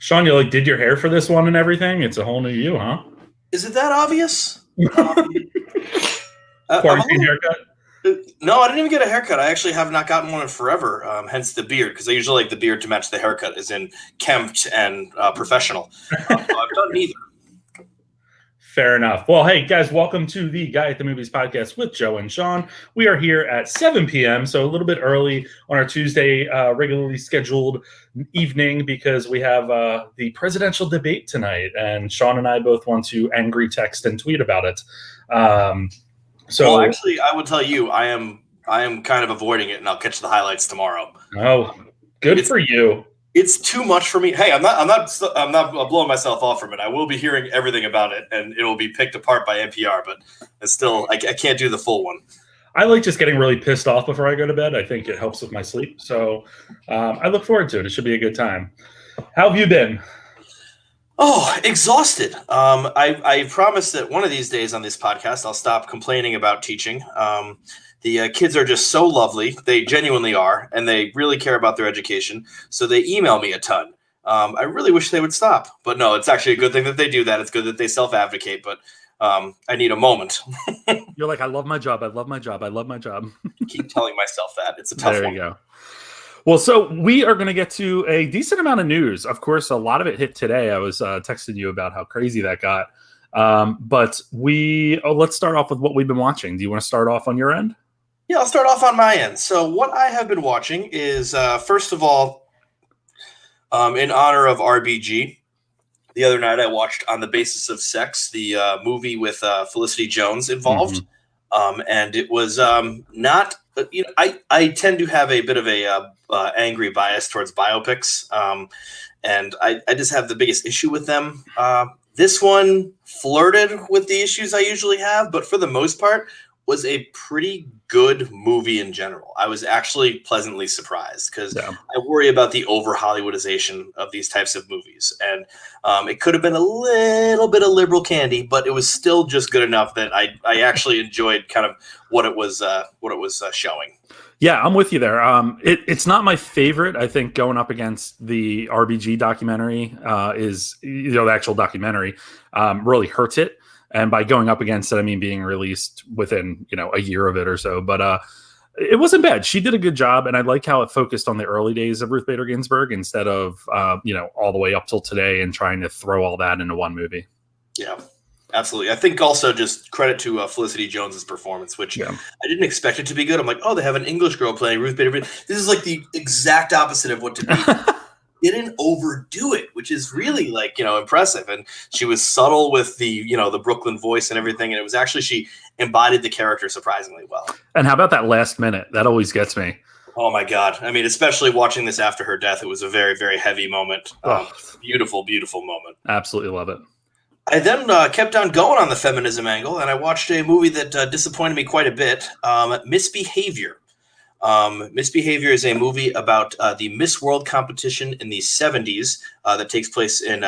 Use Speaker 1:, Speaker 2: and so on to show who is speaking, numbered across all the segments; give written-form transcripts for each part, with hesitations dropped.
Speaker 1: Sean, you did your hair for this one and everything? It's a whole new you, huh?
Speaker 2: Is it that obvious?
Speaker 1: Quarantine haircut?
Speaker 2: No, I didn't even get a haircut. I actually have not gotten one in forever, hence the beard, because I usually like the beard to match the haircut, as in kempt and professional. So I've done neither.
Speaker 1: Fair enough. Well, hey, guys, welcome to the Guy at the Movies podcast with Joe and Sean. We are here at 7 p.m., so a little bit early on our Tuesday regularly scheduled evening because we have the presidential debate tonight, and Sean and I both want to angry text and tweet about it.
Speaker 2: Well, actually, I will tell you, I am kind of avoiding it, and I'll catch the highlights tomorrow.
Speaker 1: Oh, good for you.
Speaker 2: It's too much for me. Hey, I'm not blowing myself off from it. I will be hearing everything about it, and it will be picked apart by NPR. But it's still, I can't do the full one.
Speaker 1: I like just getting really pissed off before I go to bed. I think it helps with my sleep. So I look forward to it. It should be a good time. How have you been?
Speaker 2: Oh, exhausted. I promise that one of these days on this podcast, I'll stop complaining about teaching. The kids are just so lovely. They genuinely are, and they really care about their education. So they email me a ton. I really wish they would stop. But no, it's actually a good thing that they do that. It's good that they self-advocate, but I need a moment.
Speaker 1: You're like, I love my job. I love my job. I love my job.
Speaker 2: Keep telling myself that. It's a tough one.
Speaker 1: There you go. Well, so we are going to get to a decent amount of news. Of course, a lot of it hit today. I was texting you about how crazy that got. But let's start off with what we've been watching. Do you want to start off on your end?
Speaker 2: Yeah, I'll start off on my end. So what I have been watching is, first of all, in honor of RBG, the other night I watched On the Basis of Sex, the movie with Felicity Jones involved. And it was not, I tend to have a bit of a angry bias towards biopics. And I just have the biggest issue with them. This one flirted with the issues I usually have, but for the most part, was a pretty good movie in general. I was actually pleasantly surprised because I worry about the over Hollywoodization of these types of movies. And it could have been a little bit of liberal candy, but it was still just good enough that I actually enjoyed kind of what it was showing.
Speaker 1: Yeah, I'm with you there. It's not my favorite. I think going up against the RBG documentary is, the actual documentary really hurts it. And by going up against it, I mean being released within, a year of it or so. But it wasn't bad. She did a good job. And I like how it focused on the early days of Ruth Bader Ginsburg instead of, all the way up till today and trying to throw all that into one movie.
Speaker 2: Yeah, absolutely. I think also just credit to Felicity Jones's performance, which I didn't expect it to be good. I'm like, oh, they have an English girl playing Ruth Bader. This is like the exact opposite of what to be. Didn't overdo it, which is really impressive. And she was subtle with the the Brooklyn voice and everything. And it was actually, she embodied the character surprisingly well.
Speaker 1: And how about that last minute? That always gets me.
Speaker 2: Oh my God. I mean, especially watching this after her death, it was a very, very heavy moment. Beautiful, beautiful moment.
Speaker 1: Absolutely love it.
Speaker 2: I then kept on going on the feminism angle, and I watched a movie that disappointed me quite a bit, Misbehavior. Misbehavior is a movie about the Miss World competition in the 70s that takes place in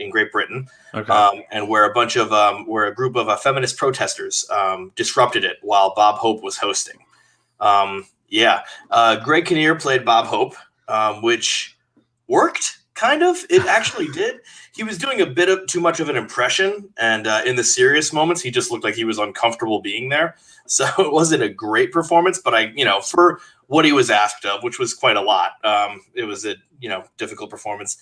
Speaker 2: Great Britain, and where a group of feminist protesters disrupted it while Bob Hope was hosting. Greg Kinnear played Bob Hope, which worked. Kind of. It actually did. He was doing a bit of too much of an impression, and in the serious moments, he just looked like he was uncomfortable being there. So it wasn't a great performance, but for what he was asked of, which was quite a lot, it was a difficult performance.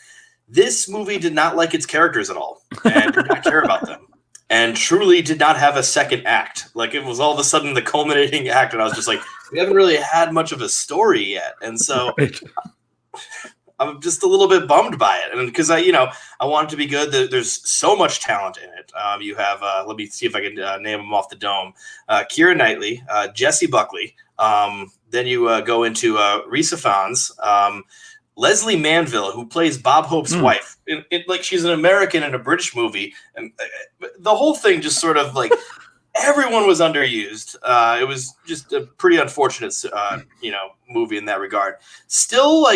Speaker 2: This movie did not like its characters at all, and did not care about them, and truly did not have a second act. Like, it was all of a sudden the culminating act, and I was just like, we haven't really had much of a story yet, and so. I'm just a little bit bummed by it, and because I want it to be good. There's so much talent in it. You have let me see if I can name them off the dome: Keira Knightley, Jessie Buckley. Then you go into Risa Fons, Leslie Manville, who plays Bob Hope's wife. Like, she's an American in a British movie, and the whole thing just sort of like everyone was underused. It was just a pretty unfortunate, movie in that regard. Still,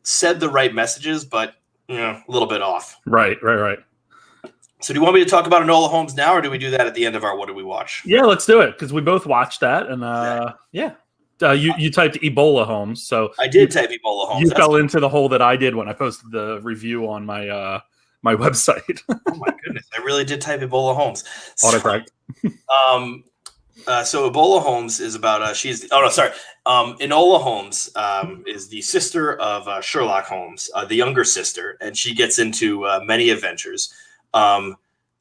Speaker 2: said the right messages, but a little bit off.
Speaker 1: Right.
Speaker 2: So do you want me to talk about Enola Holmes now, or do we do that at the end of our What Did We Watch?
Speaker 1: Yeah, let's do it, because we both watched that, and You typed Ebola Holmes, so
Speaker 2: I did type Ebola Holmes.
Speaker 1: You fell into the hole that I did when I posted the review on my my website.
Speaker 2: Oh my goodness, I really did type Ebola Holmes.
Speaker 1: Autocorrect.
Speaker 2: So Ebola Holmes is about Enola Holmes is the sister of Sherlock Holmes, the younger sister, and she gets into many adventures.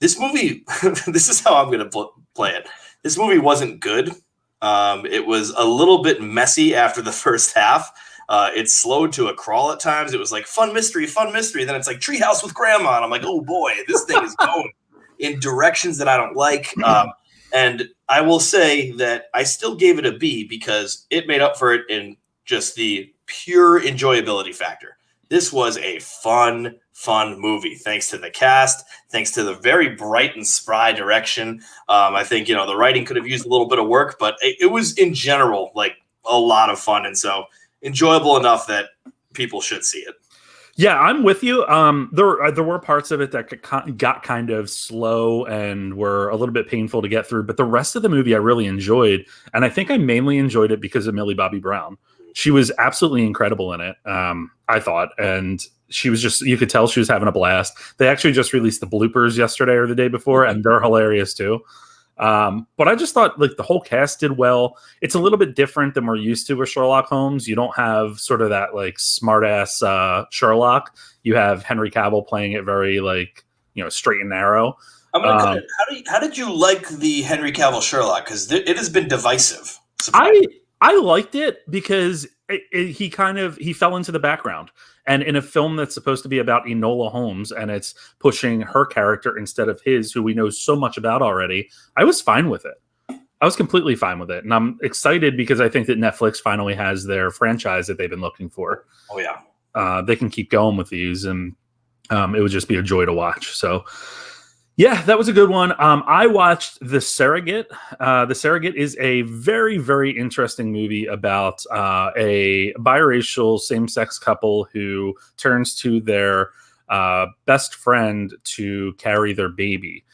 Speaker 2: This movie, this is how I'm going to play it. This movie wasn't good. It was a little bit messy after the first half. It slowed to a crawl at times. It was like fun mystery. Then it's like Treehouse with Grandma, and I'm like, oh boy, this thing is going in directions that I don't like. And I will say that I still gave it a B because it made up for it in just the pure enjoyability factor. This was a fun movie, thanks to the cast, thanks to the very bright and spry direction. I think, the writing could have used a little bit of work, but it was in general like a lot of fun. And so enjoyable enough that people should see it.
Speaker 1: Yeah, I'm with you. There were parts of it that got kind of slow and were a little bit painful to get through, but the rest of the movie I really enjoyed, and I think I mainly enjoyed it because of Millie Bobby Brown. She was absolutely incredible in it, I thought, and she was you could tell she was having a blast. They actually just released the bloopers yesterday or the day before, and they're hilarious too. But I just thought like the whole cast did well. It's a little bit different than we're used to with Sherlock Holmes. You don't have sort of that like smart ass Sherlock. You have Henry Cavill playing it very like, straight and narrow.
Speaker 2: I'm gonna cut it. How did you like the Henry Cavill Sherlock? Because it has been divisive.
Speaker 1: I liked it because he fell into the background. And in a film that's supposed to be about Enola Holmes and it's pushing her character instead of his, who we know so much about already, I was fine with it. I was completely fine with it. And I'm excited because I think that Netflix finally has their franchise that they've been looking for.
Speaker 2: Oh, yeah.
Speaker 1: They can keep going with these, and it would just be a joy to watch. So, yeah, that was a good one. I watched The Surrogate. The Surrogate is a very, very interesting movie about a biracial same-sex couple who turns to their best friend to carry their baby.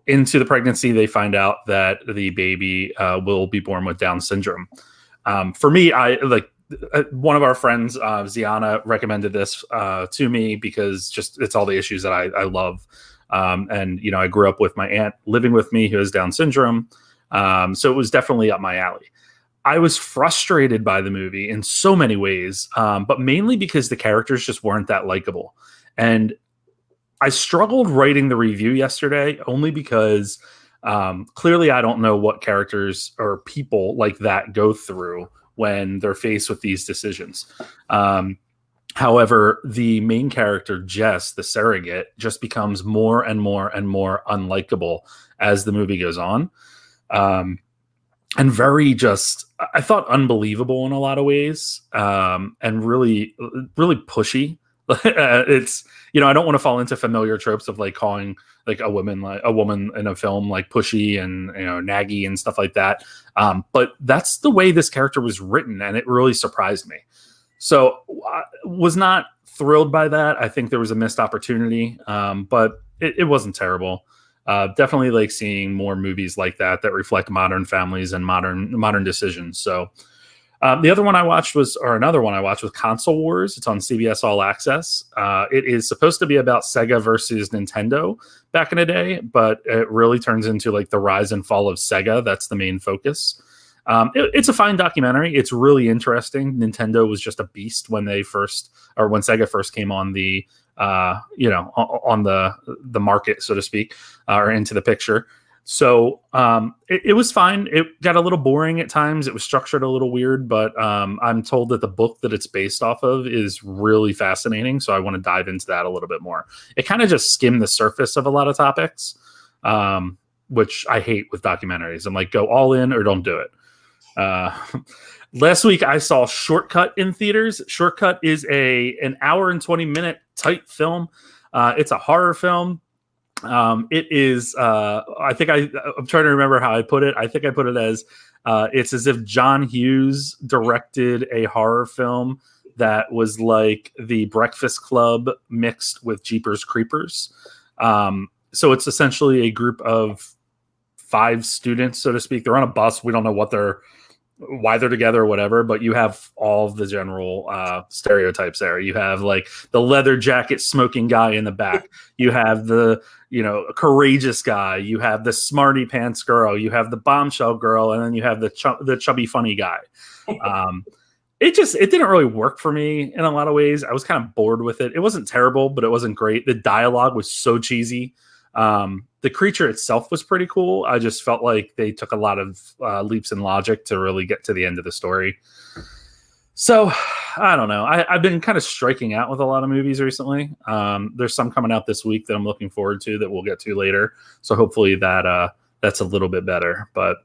Speaker 1: Into the pregnancy, they find out that the baby will be born with Down syndrome. For me, one of our friends, Ziana, recommended this to me because it's all the issues that I love. And I grew up with my aunt living with me who has Down syndrome. So it was definitely up my alley. I was frustrated by the movie in so many ways, but mainly because the characters just weren't that likable. And I struggled writing the review yesterday only because clearly I don't know what characters or people like that go through when they're faced with these decisions. However, the main character, Jess, the surrogate, just becomes more and more and more unlikable as the movie goes on. And very I thought unbelievable in a lot of ways, and really, really pushy. It's, I don't want to fall into familiar tropes of like calling like a woman in a film like pushy and, naggy and stuff like that. But that's the way this character was written, and it really surprised me. So I was not thrilled by that. I think there was a missed opportunity, but it wasn't terrible. Definitely like seeing more movies like that reflect modern families and modern decisions. So another one I watched was Console Wars. It's on CBS All Access. It is supposed to be about Sega versus Nintendo back in the day, but it really turns into like the rise and fall of Sega. That's the main focus. It's a fine documentary. It's really interesting. Nintendo was just a beast when Sega first came on the, on the market, so to speak, or into the picture. So it was fine. It got a little boring at times. It was structured a little weird, but I'm told that the book that it's based off of is really fascinating. So I want to dive into that a little bit more. It kind of just skimmed the surface of a lot of topics, which I hate with documentaries. I'm like, go all in or don't do it. Last week I saw Shortcut in theaters. Shortcut is an hour and 20-minute tight film. It's a horror film. It is, I'm trying to remember how I put it. I think I put it as, it's as if John Hughes directed a horror film that was like The Breakfast Club mixed with Jeepers Creepers. So it's essentially a group of 5 students, so to speak. They're on a bus. We don't know what they're why they're together or whatever, but you have all of the general stereotypes there. You have like the leather jacket smoking guy in the back. You have the, courageous guy. You have the smarty pants girl. You have the bombshell girl, and then you have the chubby funny guy. It didn't really work for me in a lot of ways. I was kind of bored with it. It wasn't terrible, but it wasn't great. The dialogue was so cheesy. The creature itself was pretty cool. I just felt like they took a lot of leaps in logic to really get to the end of the story. So I don't know. I've been kind of striking out with a lot of movies recently. There's some coming out this week that I'm looking forward to that we'll get to later. So hopefully that's a little bit better. But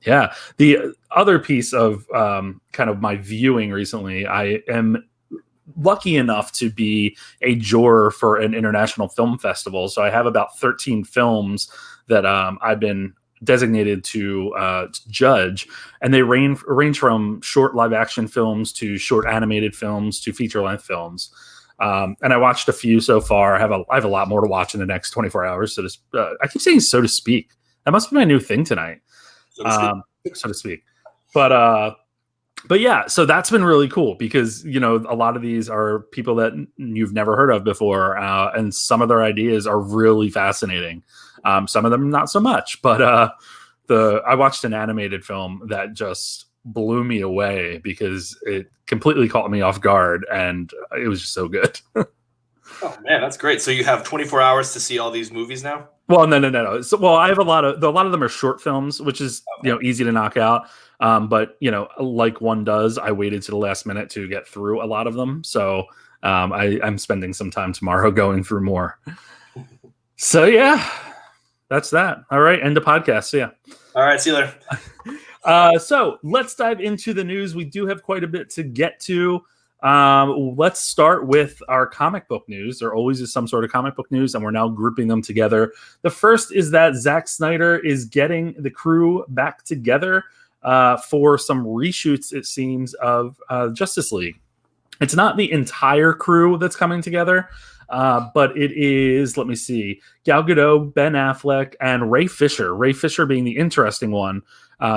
Speaker 1: yeah, the other piece of kind of my viewing recently, I am lucky enough to be a juror for an international film festival. So I have about 13 films that I've been designated to judge, and they range from short live action films to short animated films to feature length films. And I watched a few so far. I have a lot more to watch in the next 24 hours. So I keep saying "so to speak." That must be my new thing tonight. So to speak. But yeah, so that's been really cool because, a lot of these are people that you've never heard of before. And some of their ideas are really fascinating. Some of them not so much, but I watched an animated film that just blew me away because it completely caught me off guard and it was just so good.
Speaker 2: Oh man, that's great. So you have 24 hours to see all these movies now?
Speaker 1: Well, no. So, I have a lot of them are short films, which is, easy to knock out. But like one does, I waited to the last minute to get through a lot of them. So, I'm spending some time tomorrow going through more. So yeah, that's that. All right. End the podcast. So, yeah.
Speaker 2: All right. See you later.
Speaker 1: So let's dive into the news. We do have quite a bit to get to. Let's start with our comic book news. There always is some sort of comic book news, and we're now grouping them together. The first is that Zack Snyder is getting the crew back together for some reshoots, it seems, of Justice League. It's not the entire crew that's coming together, but it is, let me see, Gal Gadot, Ben Affleck, and Ray Fisher. Ray Fisher being the interesting one,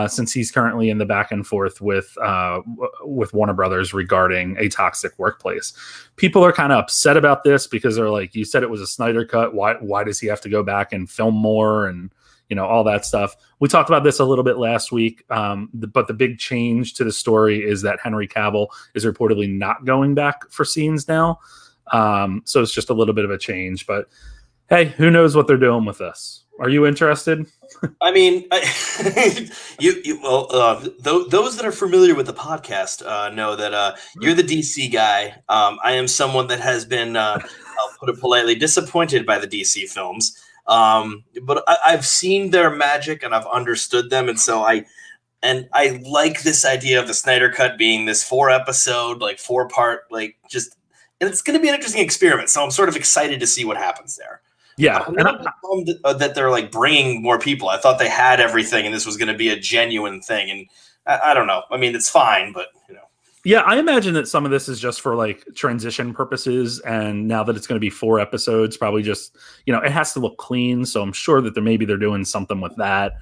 Speaker 1: since he's currently in the back and forth with Warner Brothers regarding a toxic workplace. People are kind of upset about this because they're like, you said it was a Snyder cut. Why does he have to go back and film more and all that stuff? We talked about this a little bit last week, but the big change to the story is that Henry Cavill is reportedly not going back for scenes now. So it's just a little bit of a change, but hey, who knows what they're doing with this? Are you interested?
Speaker 2: I mean, those that are familiar with the podcast know that you're the DC guy. I am someone that has been, I'll put it politely, disappointed by the DC films. But I've seen their magic and I've understood them, and so I like this idea of the Snyder Cut being this 4-episode, like 4-part, like just, and it's going to be an interesting experiment. So I'm sort of excited to see what happens there.
Speaker 1: Yeah,
Speaker 2: I'm bummed that they're like bringing more people. I thought they had everything, and this was going to be a genuine thing. And I don't know. I mean, it's fine, but
Speaker 1: Yeah, I imagine that some of this is just for like transition purposes, and now that it's going to be 4 episodes, probably just it has to look clean. So I'm sure that they're doing something with that.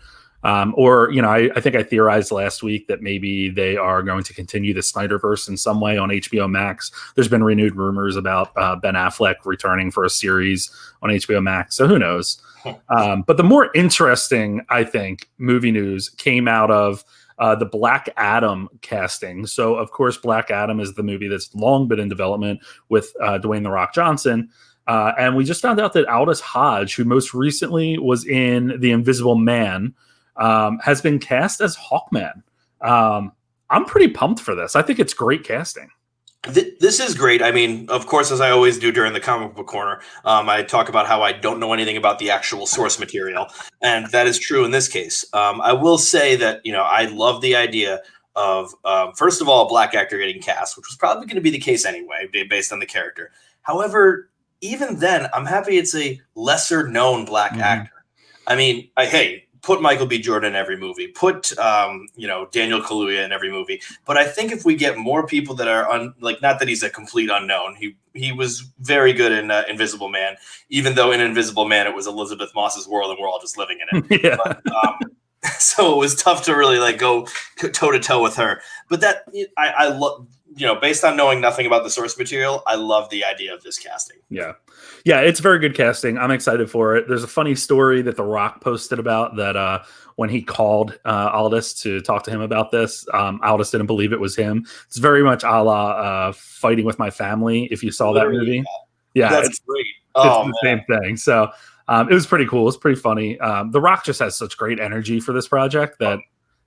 Speaker 1: Or I think I theorized last week that maybe they are going to continue the Snyderverse in some way on HBO Max. There's been renewed rumors about Ben Affleck returning for a series on HBO Max. So who knows? But the more interesting, I think, movie news came out of the Black Adam casting. So, of course, Black Adam is the movie that's long been in development with Dwayne "The Rock" Johnson. And we just found out that Aldous Hodge, who most recently was in The Invisible Man, has been cast as Hawkman. I'm pretty pumped for this. I think it's great casting.
Speaker 2: This is great. I mean, of course, as I always do during the comic book corner, I talk about how I don't know anything about the actual source material, and that is true in this case. I will say that I love the idea of first of all, a black actor getting cast, which was probably going to be the case anyway, based on the character. However, even then, I'm happy it's a lesser known black actor. I mean, put Michael B. Jordan in every movie, put Daniel Kaluuya in every movie. But I think if we get more people that are not that he's a complete unknown, he was very good in Invisible Man, even though in Invisible Man it was Elizabeth Moss's world and we're all just living in it.
Speaker 1: Yeah.
Speaker 2: But, So it was tough to really like go toe to toe with her. But that I love, based on knowing nothing about the source material, I love the idea of this casting.
Speaker 1: Yeah. Yeah, it's very good casting. I'm excited for it. There's a funny story that The Rock posted about that when he called Aldis to talk to him about this, Aldis didn't believe it was him. It's very much a la Fighting with My Family, if you saw
Speaker 2: Literally,
Speaker 1: that movie. Yeah,
Speaker 2: that's great.
Speaker 1: It's the same thing. So it was pretty cool. It's pretty funny. The Rock just has such great energy for this project that,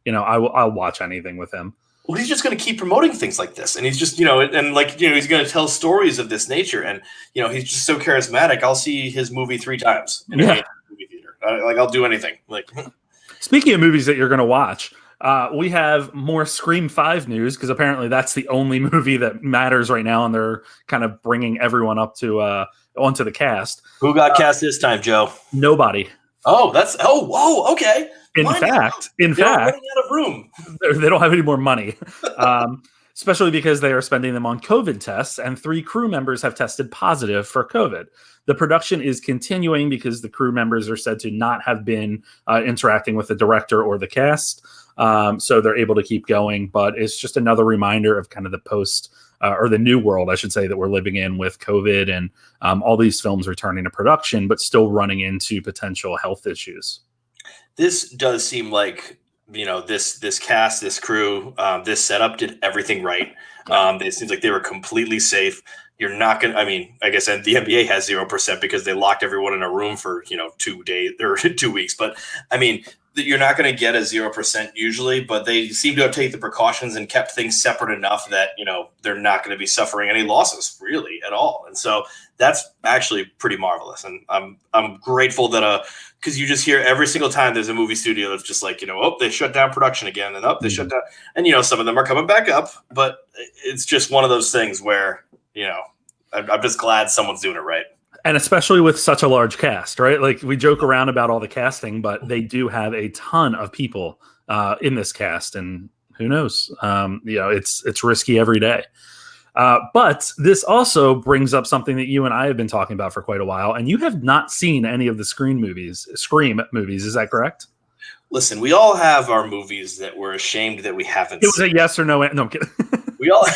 Speaker 1: I'll watch anything with him.
Speaker 2: Well, he's just going to keep promoting things like this. And he's just, he's going to tell stories of this nature. And, he's just so charismatic. I'll see his movie 3 times in a movie theater. I'll do anything.
Speaker 1: Speaking of movies that you're going to watch, we have more Scream 5 news because apparently that's the only movie that matters right now. And they're kind of bringing everyone up to onto the cast.
Speaker 2: Who got cast this time, Joe?
Speaker 1: Nobody.
Speaker 2: Oh, whoa, okay.
Speaker 1: In fact,
Speaker 2: they're running out of room.
Speaker 1: They don't have any more money, especially because they are spending them on COVID tests, and 3 crew members have tested positive for COVID. The production is continuing because the crew members are said to not have been interacting with the director or the cast, so they're able to keep going. But it's just another reminder of kind of the post or the new world, I should say, that we're living in with COVID and all these films returning to production, but still running into potential health issues.
Speaker 2: This does seem like, this cast, this crew, this setup did everything right. It seems like they were completely safe. You're not going to, I guess the NBA has 0% because they locked everyone in a room for, 2 days or 2 weeks. But you're not going to get a 0% usually, but they seem to have taken the precautions and kept things separate enough that, they're not going to be suffering any losses really at all. And so that's actually pretty marvelous. And I'm grateful that, because you just hear every single time there's a movie studio that's just like, they shut down production again, and they shut down. And, some of them are coming back up, but it's just one of those things where, I'm just glad someone's doing it right.
Speaker 1: And especially with such a large cast, right? Like we joke around about all the casting, but they do have a ton of people in this cast, and who knows? It's risky every day. But this also brings up something that you and I have been talking about for quite a while, and you have not seen any of the Scream movies. Is that correct?
Speaker 2: Listen, we all have our movies that we're ashamed that we haven't
Speaker 1: seen. It was a yes or no. No, I'm kidding.
Speaker 2: We all...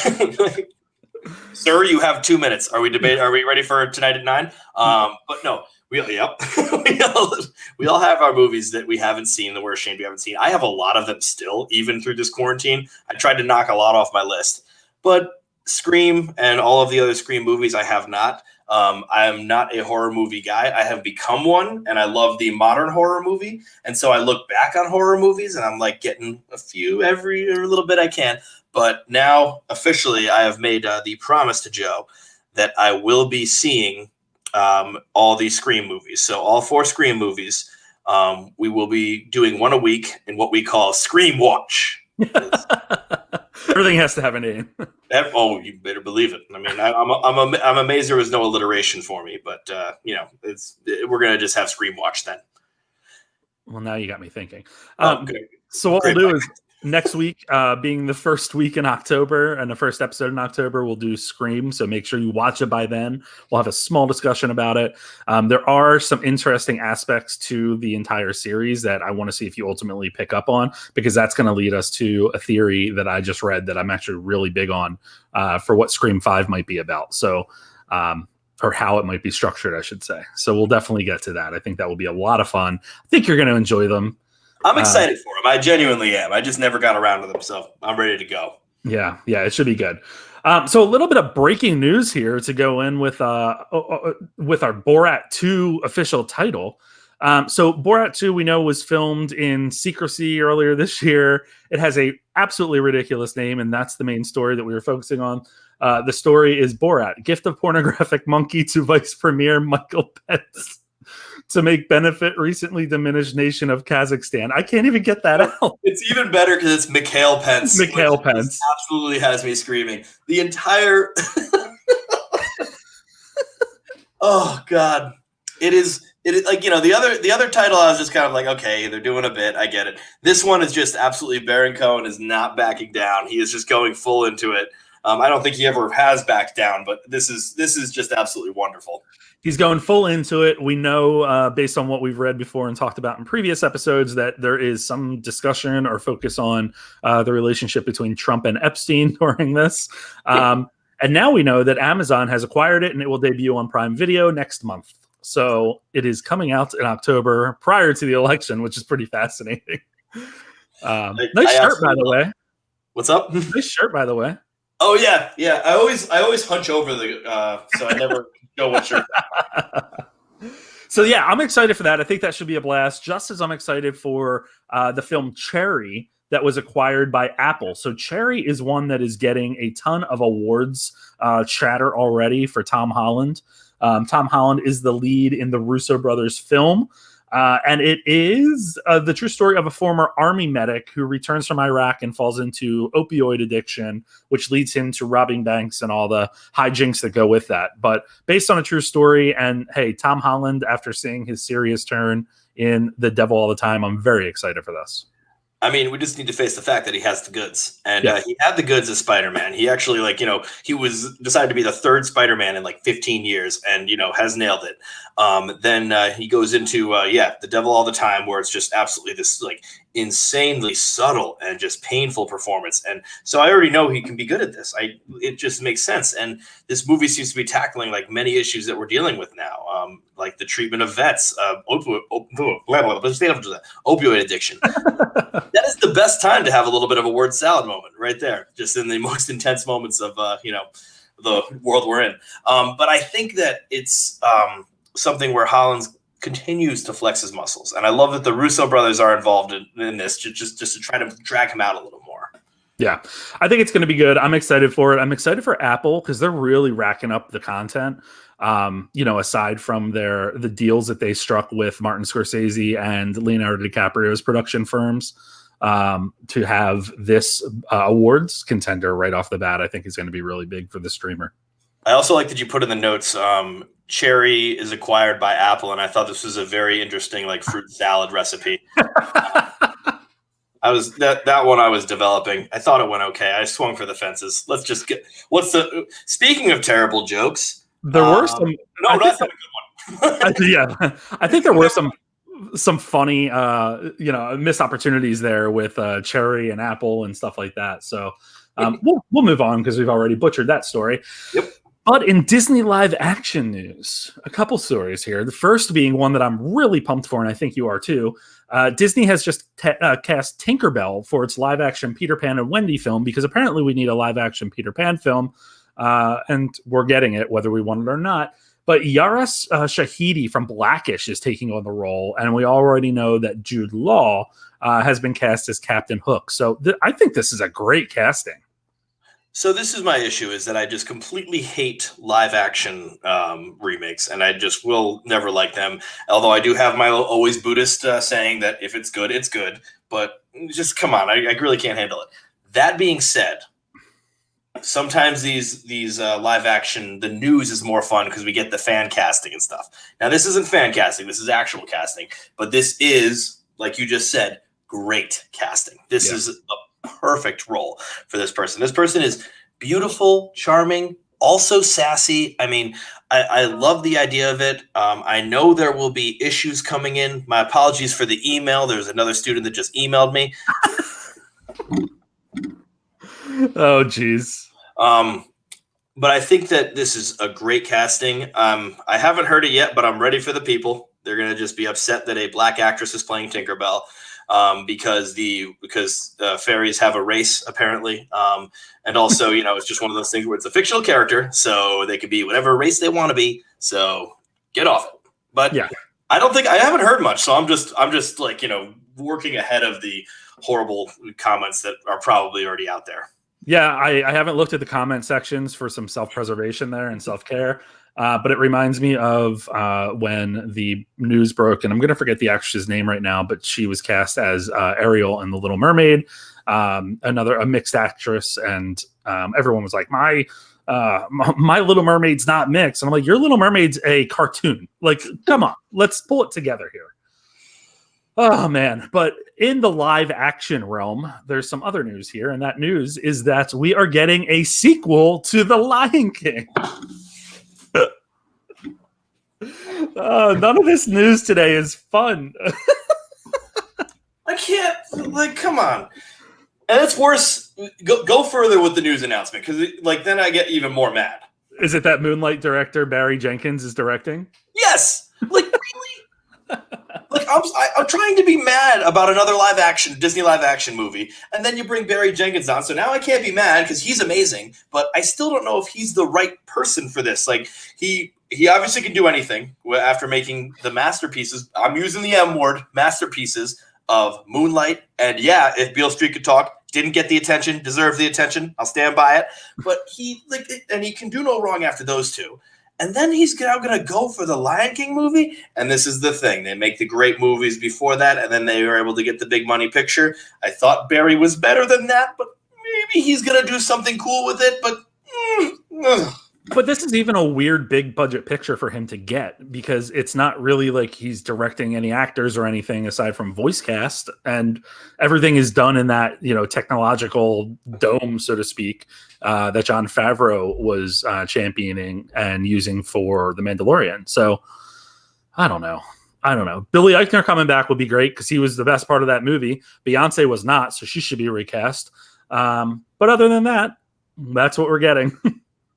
Speaker 2: Sir, you have 2 minutes. Are we ready for tonight at 9? But no, we all have our movies that we haven't seen, that we're ashamed we haven't seen. I have a lot of them still, even through this quarantine. I tried to knock a lot off my list, but Scream and all of the other Scream movies I have not. I am not a horror movie guy. I have become one, and I love the modern horror movie. And so I look back on horror movies, and I'm like getting a few every little bit I can. But now, officially, I have made the promise to Joe that I will be seeing all these Scream movies. So all 4 Scream movies, we will be doing one a week in what we call Scream Watch.
Speaker 1: Everything has to have a name.
Speaker 2: Oh, you better believe it. I'm amazed there was no alliteration for me, but we're gonna just have Scream Watch then.
Speaker 1: Well, now you got me thinking.
Speaker 2: Good.
Speaker 1: So what we'll do is next week, being the first week in October and the first episode in October, we'll do Scream. So make sure you watch it by then. We'll have a small discussion about it. There are some interesting aspects to the entire series that I want to see if you ultimately pick up on, because that's going to lead us to a theory that I just read that I'm actually really big on for what Scream 5 might be about. So, or how it might be structured, I should say. So we'll definitely get to that. I think that will be a lot of fun. I think you're going to enjoy them.
Speaker 2: I'm excited for them. I genuinely am. I just never got around to them, so I'm ready to go.
Speaker 1: Yeah, it should be good. So a little bit of breaking news here to go in with our Borat 2 official title. So Borat 2, we know, was filmed in secrecy earlier this year. It has a absolutely ridiculous name, and that's the main story that we were focusing on. The story is Borat, gift of pornographic monkey to Vice Premier Michael Pence to make benefit recently diminished nation of Kazakhstan. I can't even get that out.
Speaker 2: It's even better because it's Mikhail Pence.
Speaker 1: Mikhail Pence
Speaker 2: absolutely has me screaming. The entire oh God. It is like, the other title I was just kind of like, okay, they're doing a bit, I get it. This one is just absolutely Baron Cohen is not backing down. He is just going full into it. I don't think he ever has backed down, but this is just absolutely wonderful.
Speaker 1: He's going full into it. We know, based on what we've read before and talked about in previous episodes, that there is some discussion or focus on the relationship between Trump and Epstein during this. And now we know that Amazon has acquired it and it will debut on Prime Video next month. So it is coming out in October prior to the election, which is pretty fascinating. Nice shirt, by the way.
Speaker 2: What's up?
Speaker 1: Nice shirt, by the way.
Speaker 2: Oh yeah. I always hunch over so I never know what shirt.
Speaker 1: So yeah, I'm excited for that. I think that should be a blast. Just as I'm excited for the film Cherry that was acquired by Apple. So Cherry is one that is getting a ton of awards chatter already for Tom Holland. Tom Holland is the lead in the Russo brothers film. And it is the true story of a former army medic who returns from Iraq and falls into opioid addiction, which leads him to robbing banks and all the hijinks that go with that. But based on a true story, and hey, Tom Holland, after seeing his serious turn in The Devil All the Time, I'm very excited for this.
Speaker 2: I mean, we just need to face the fact that he has the goods, and he had the goods as Spider-Man. He actually, he was decided to be the third Spider-Man in 15 years, and has nailed it. Then he goes into The Devil All the Time, where it's just absolutely this insanely subtle and just painful performance. And so I already know he can be good at this. It just makes sense. And this movie seems to be tackling many issues that we're dealing with now, like the treatment of vets, opioid addiction. That is the best time to have a little bit of a word salad moment right there, just in the most intense moments of the world we're in. But I think that it's something where Holland continues to flex his muscles, and I love that the Russo brothers are involved in this just to try to drag him out a little more.
Speaker 1: Yeah, I think it's going to be good. I'm excited for it. I'm excited for Apple because they're really racking up the content. Aside from the deals that they struck with Martin Scorsese and Leonardo DiCaprio's production firms, to have this awards contender right off the bat, I think is going to be really big for the streamer.
Speaker 2: I also like that you put in the notes, Cherry is acquired by Apple, and I thought this was a very interesting fruit salad recipe. That one I was developing. I thought it went okay. I swung for the fences. Let's just get speaking of terrible jokes.
Speaker 1: There were some.
Speaker 2: No, that's not a good one.
Speaker 1: Yeah, I think there were some funny missed opportunities there with Cherry and Apple and stuff like that. So we'll move on because we've already butchered that story.
Speaker 2: Yep.
Speaker 1: But in Disney live action news, a couple stories here. The first being one that I'm really pumped for, and I think you are too. Disney has just cast Tinkerbell for its live action Peter Pan and Wendy film because apparently we need a live action Peter Pan film, and we're getting it whether we want it or not. But Yara Shahidi from Blackish is taking on the role, and we already know that Jude Law has been cast as Captain Hook. So I think this is a great casting.
Speaker 2: So this is my issue, is that I just completely hate live action remakes, and I just will never like them. Although I do have my always Buddhist saying that if it's good, it's good. But just come on, I really can't handle it. That being said, sometimes these live action, the news is more fun because we get the fan casting and stuff. Now this isn't fan casting, this is actual casting, but this is, like you just said, great casting. This is a perfect role for this person. This person is beautiful, charming, also sassy. I mean, I love the idea of it. I know there will be issues coming in. My apologies for the email. There's another student that just emailed me.
Speaker 1: Oh, geez.
Speaker 2: But I think that this is a great casting. I haven't heard it yet, but I'm ready for the people. They're going to just be upset that a black actress is playing Tinkerbell. Because fairies have a race apparently, and also it's just one of those things where it's a fictional character, so they could be whatever race they want to be. So get off it. But yeah, I haven't heard much, so I'm just working ahead of the horrible comments that are probably already out there.
Speaker 1: Yeah, I haven't looked at the comment sections for some self-preservation there and self-care. But it reminds me of when the news broke, and I'm going to forget the actress's name right now, but she was cast as Ariel in The Little Mermaid, a mixed actress, and everyone was like, my Little Mermaid's not mixed. And I'm like, your Little Mermaid's a cartoon. Like, come on, let's pull it together here. Oh man, but in the live action realm, there's some other news here, and that news is that we are getting a sequel to The Lion King. None of this news today is fun.
Speaker 2: I can't, like, come on. And it's worse. Go further with the news announcement, because like then I get even more mad.
Speaker 1: Is it that Moonlight director Barry Jenkins is directing?
Speaker 2: Yes, like really. Like I'm trying to be mad about another Disney live action movie, and then you bring Barry Jenkins on. So now I can't be mad because he's amazing, but I still don't know if he's the right person for this. Like he obviously can do anything after making the masterpieces. I'm using the M word, masterpieces of Moonlight, and yeah, if Beale Street Could Talk didn't get the attention, deserved the attention, I'll stand by it. But he can do no wrong after those two. And then he's now going to go for the Lion King movie. And this is the thing. They make the great movies before that, and then they were able to get the big money picture. I thought Barry was better than that, but maybe he's going to do something cool with it.
Speaker 1: But this is even a weird big budget picture for him to get, because it's not really like he's directing any actors or anything aside from voice cast, and everything is done in that, technological dome, so to speak, that Jon Favreau was championing and using for The Mandalorian. So I don't know. Billy Eichner coming back would be great because he was the best part of that movie. Beyonce was not, so she should be recast. But other than that, that's what we're getting.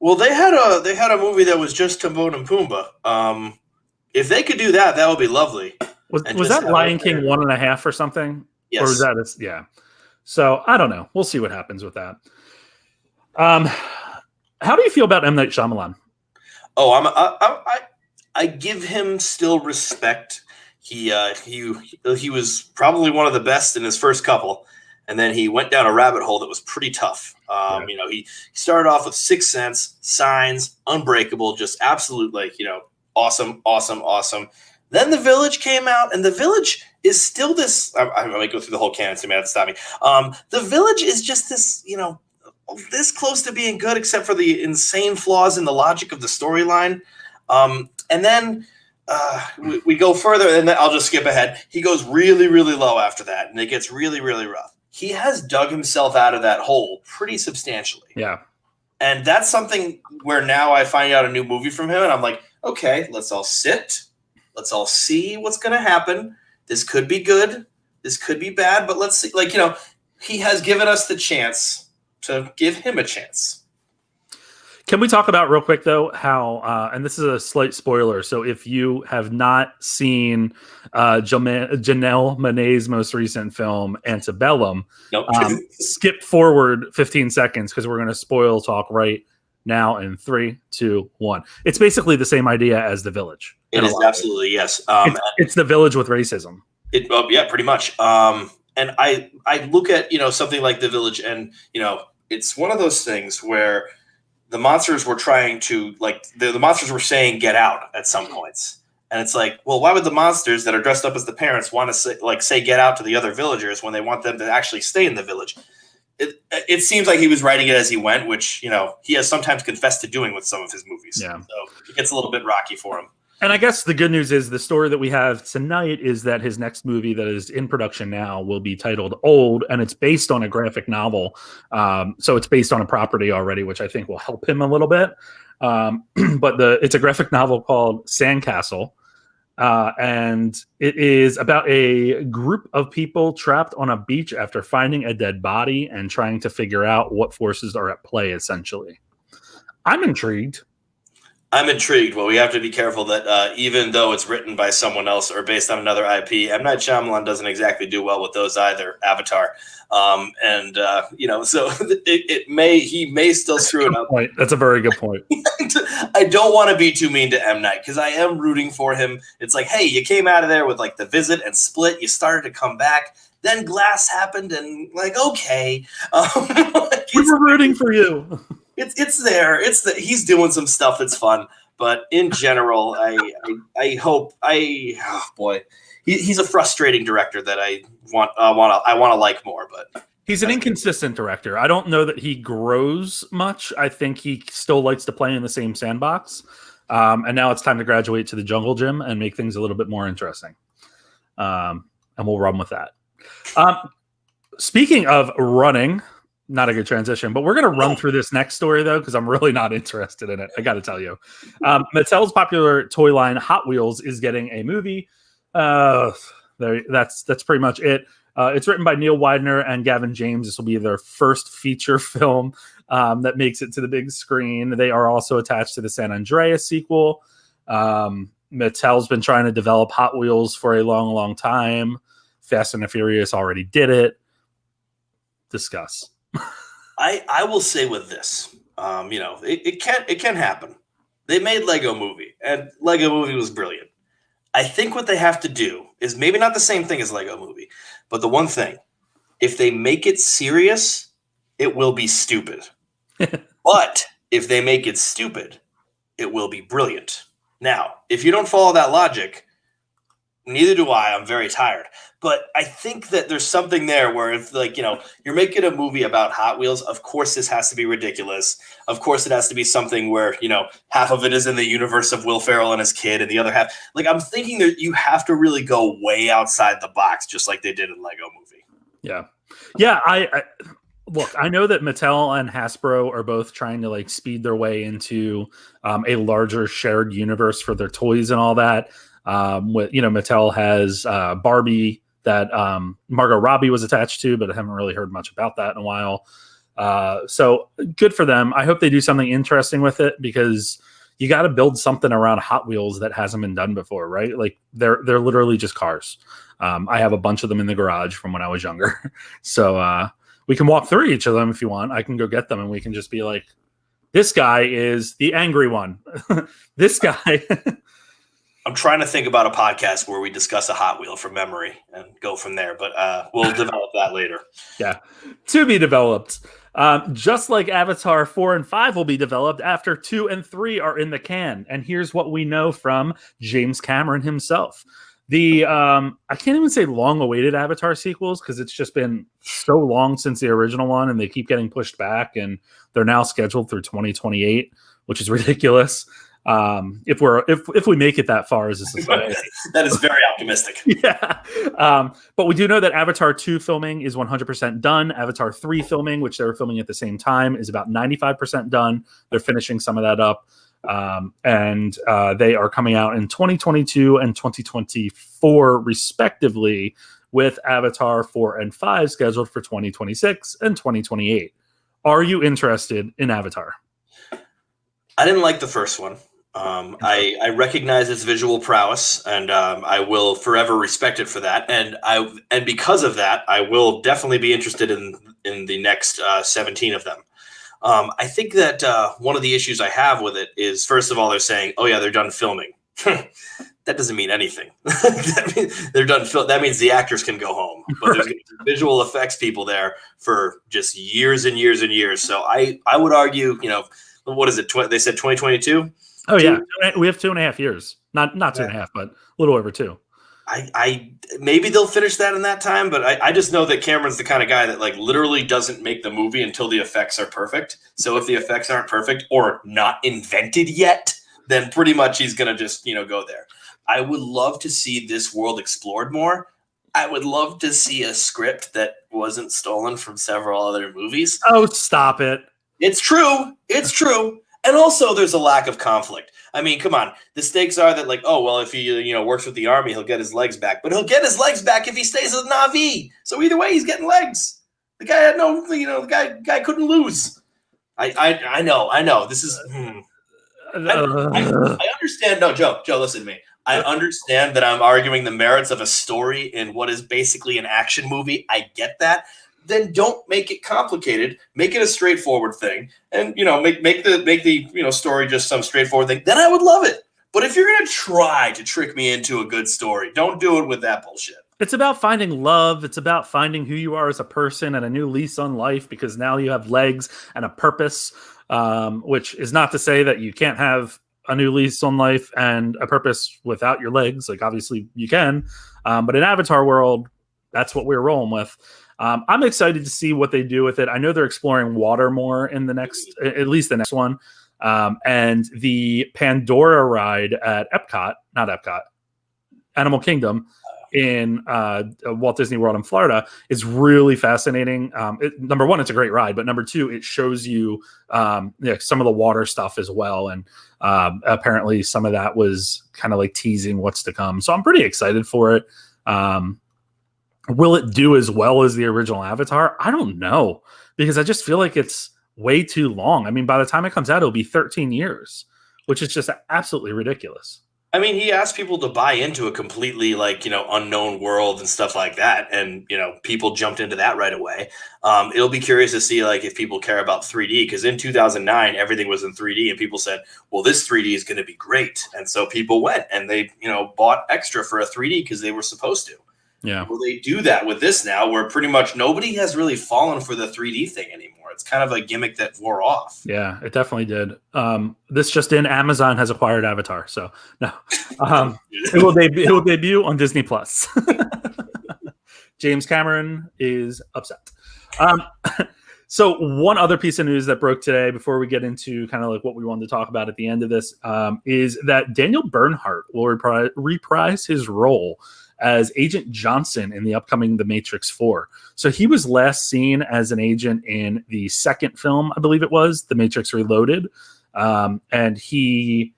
Speaker 2: Well, they had a movie that was just Timon and Pumbaa. If they could do that, that would be lovely.
Speaker 1: Was that Lion King 1.5 or something?
Speaker 2: Yes.
Speaker 1: Or was that yeah? So I don't know. We'll see what happens with that. How do you feel about M. Night Shyamalan?
Speaker 2: Oh, I give him still respect. He was probably one of the best in his first couple. And then he went down a rabbit hole that was pretty tough. He started off with Sixth Sense, Signs, Unbreakable, just absolute, awesome. Then The Village came out, and The Village is still this. I might go through the whole canon, so you may have to stop me. The Village is just this, this close to being good, except for the insane flaws in the logic of the storyline. And then we go further, and then I'll just skip ahead. He goes really, really low after that, and it gets really, really rough. He has dug himself out of that hole pretty substantially.
Speaker 1: Yeah.
Speaker 2: And that's something where now I find out a new movie from him, and I'm like, okay, let's all sit. Let's all see what's going to happen. This could be good. This could be bad, but let's see. He has given us the chance to give him a chance.
Speaker 1: Can we talk about real quick, though, how, and this is a slight spoiler, so if you have not seen Janelle Monáe's most recent film, Antebellum,
Speaker 2: nope.
Speaker 1: Skip forward 15 seconds, because we're going to spoil talk right now in 3, 2, 1. It's basically the same idea as The Village.
Speaker 2: It is absolutely, yes.
Speaker 1: It's The Village with racism.
Speaker 2: Yeah, pretty much. And I look at, something like The Village, and, it's one of those things where the monsters were trying to, the monsters were saying get out at some points. And it's like, well, why would the monsters that are dressed up as the parents want to say get out to the other villagers when they want them to actually stay in the village? It seems like he was writing it as he went, which, he has sometimes confessed to doing with some of his movies.
Speaker 1: Yeah.
Speaker 2: So it gets a little bit rocky for him.
Speaker 1: And I guess the good news is the story that we have tonight is that his next movie that is in production now will be titled Old, and it's based on a graphic novel. So it's based on a property already, which I think will help him a little bit. But it's a graphic novel called Sandcastle. And it is about a group of people trapped on a beach after finding a dead body and trying to figure out what forces are at play, essentially. I'm intrigued.
Speaker 2: Well, we have to be careful that even though it's written by someone else or based on another IP, M. Night Shyamalan doesn't exactly do well with those either. Avatar, so he may still screw it up.
Speaker 1: That's a very good point.
Speaker 2: I don't want to be too mean to M. Night because I am rooting for him. It's like, hey, you came out of there with The Visit and Split. You started to come back. Then Glass happened, and okay,
Speaker 1: we were rooting for you.
Speaker 2: It's there. He's doing some stuff that's fun, but in general, I hope he's a frustrating director that I want to like more, but
Speaker 1: he's an inconsistent director. I don't know that he grows much. I think he still likes to play in the same sandbox, and now it's time to graduate to the jungle gym and make things a little bit more interesting. and we'll run with that. Speaking of running, not a good transition, but we're going to run through this next story, though, because I'm really not interested in it. I got to tell you. Mattel's popular toy line, Hot Wheels, is getting a movie. That's pretty much it. It's written by Neil Widener and Gavin James. This will be their first feature film that makes it to the big screen. They are also attached to the San Andreas sequel. Mattel's been trying to develop Hot Wheels for a long, long time. Fast and the Furious already did it. Discuss.
Speaker 2: I will say with this, it can happen. They made Lego Movie, and Lego Movie was brilliant. I think what they have to do is maybe not the same thing as Lego Movie, but the one thing, if they make it serious, it will be stupid. But if they make it stupid, it will be brilliant. Now, if you don't follow that logic, neither do I. I'm very tired. But I think that there's something there where if, you're making a movie about Hot Wheels, of course this has to be ridiculous. Of course it has to be something where, half of it is in the universe of Will Ferrell and his kid, and the other half. I'm thinking that you have to really go way outside the box, just like they did in Lego Movie.
Speaker 1: Yeah. Yeah, Look, I know that Mattel and Hasbro are both trying to speed their way into a larger shared universe for their toys and all that. Mattel has Barbie that Margot Robbie was attached to, but I haven't really heard much about that in a while. So good for them. I hope they do something interesting with it, because you got to build something around Hot Wheels that hasn't been done before, right? They're literally just cars. I have a bunch of them in the garage from when I was younger. So we can walk through each of them if you want. I can go get them and we can just be like, this guy is the angry one. This guy.
Speaker 2: I'm trying to think about a podcast where we discuss a Hot Wheel from memory and go from there, but we'll develop that later.
Speaker 1: Yeah, to be developed. Just like Avatar 4 and 5 will be developed after 2 and 3 are in the can. And here's what we know from James Cameron himself. The I can't even say long-awaited Avatar sequels, because it's just been so long since the original one, and they keep getting pushed back, and they're now scheduled through 2028, which is ridiculous. If we make it that far as a society.
Speaker 2: That is very optimistic.
Speaker 1: Yeah. But we do know that Avatar 2 filming is 100% done. Avatar 3 filming, which they were filming at the same time, is about 95% done. They're finishing some of that up. And they are coming out in 2022 and 2024 respectively, with Avatar 4 and 5 scheduled for 2026 and 2028. Are you interested in Avatar?
Speaker 2: I didn't like the first one. I recognize its visual prowess, and I will forever respect it for that. And because of that, I will definitely be interested in the next 17 of them. I think that one of the issues I have with it is, first of all, they're saying, "Oh yeah, they're done filming." That doesn't mean anything. They're done. That means the actors can go home, but there's going to be visual effects people there for just years and years and years. So I would argue, what is it? They said 2022.
Speaker 1: Oh yeah, we have 2.5 years. Not 2.5, but a little over 2.
Speaker 2: I maybe they'll finish that in that time, but I just know that Cameron's the kind of guy that literally doesn't make the movie until the effects are perfect. So if the effects aren't perfect or not invented yet, then pretty much he's gonna just go there. I would love to see this world explored more. I would love to see a script that wasn't stolen from several other movies.
Speaker 1: Oh, stop it.
Speaker 2: It's true. It's true. And also there's a lack of conflict. I mean, come on. The stakes are that if he works with the army, he'll get his legs back. But he'll get his legs back if he stays with Na'vi. So either way, he's getting legs. The guy had the guy couldn't lose. I know. This is I understand. No, Joe, listen to me. I understand that I'm arguing the merits of a story in what is basically an action movie. I get that. Then don't make it complicated. Make it a straightforward thing, and make the story just some straightforward thing. Then I would love it. But if you're gonna try to trick me into a good story, don't do it with that bullshit.
Speaker 1: It's about finding love. It's about finding who you are as a person and a new lease on life, because now you have legs and a purpose. Which is not to say that you can't have a new lease on life and a purpose without your legs. Obviously you can, but in Avatar world, that's what we're rolling with. I'm excited to see what they do with it. I know they're exploring water more in at least the next one. And the Pandora ride at Animal Kingdom in Walt Disney World in Florida is really fascinating. Number one, it's a great ride, but number two, it shows you some of the water stuff as well. And apparently some of that was kind of like teasing what's to come. So I'm pretty excited for it. Will it do as well as the original Avatar? I don't know, because I just feel like it's way too long. I mean, by the time it comes out, it'll be 13 years, which is just absolutely ridiculous.
Speaker 2: I mean, he asked people to buy into a completely unknown world and stuff like that. And, people jumped into that right away. It'll be curious to see if people care about 3D, because in 2009, everything was in 3D and people said, well, this 3D is going to be great. And so people went and they, bought extra for a 3D because they were supposed to.
Speaker 1: Yeah.
Speaker 2: Will they do that with this now, where pretty much nobody has really fallen for the 3D thing anymore? It's kind of a gimmick that wore off.
Speaker 1: Yeah, it definitely did. This just in: Amazon has acquired Avatar, so no, it will debut on Disney Plus. James Cameron is upset. So one other piece of news that broke today, before we get into kind of like what we wanted to talk about at the end of this, is that Daniel Bernhardt will reprise his role as Agent Johnson in the upcoming The Matrix 4. So he was last seen as an agent in the second film, I believe it was, The Matrix Reloaded. And he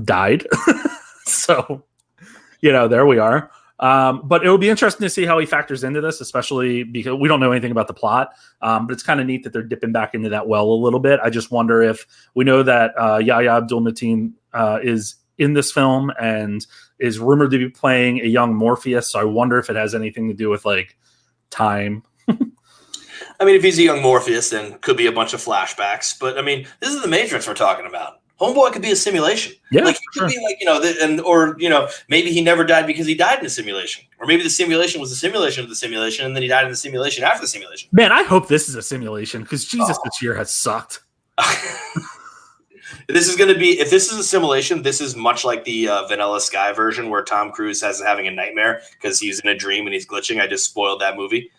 Speaker 1: died. So, there we are. But it will be interesting to see how he factors into this, especially because we don't know anything about the plot. But it's kind of neat that they're dipping back into that well a little bit. I just wonder if we know that Yahya Abdul-Mateen is in this film and is rumored to be playing a young Morpheus. So I wonder if it has anything to do with time.
Speaker 2: I mean, if he's a young Morpheus, then could be a bunch of flashbacks. But I mean, this is the Matrix we're talking about. Homeboy could be a simulation.
Speaker 1: Yeah,
Speaker 2: he could be maybe he never died because he died in a simulation, or maybe the simulation was a simulation of the simulation, and then he died in the simulation after the simulation.
Speaker 1: Man, I hope this is a simulation, because Jesus, this year has sucked.
Speaker 2: This is going to be, if this is a simulation, this is much like the Vanilla Sky version where Tom Cruise has having a nightmare because he's in a dream and he's glitching. I just spoiled that movie.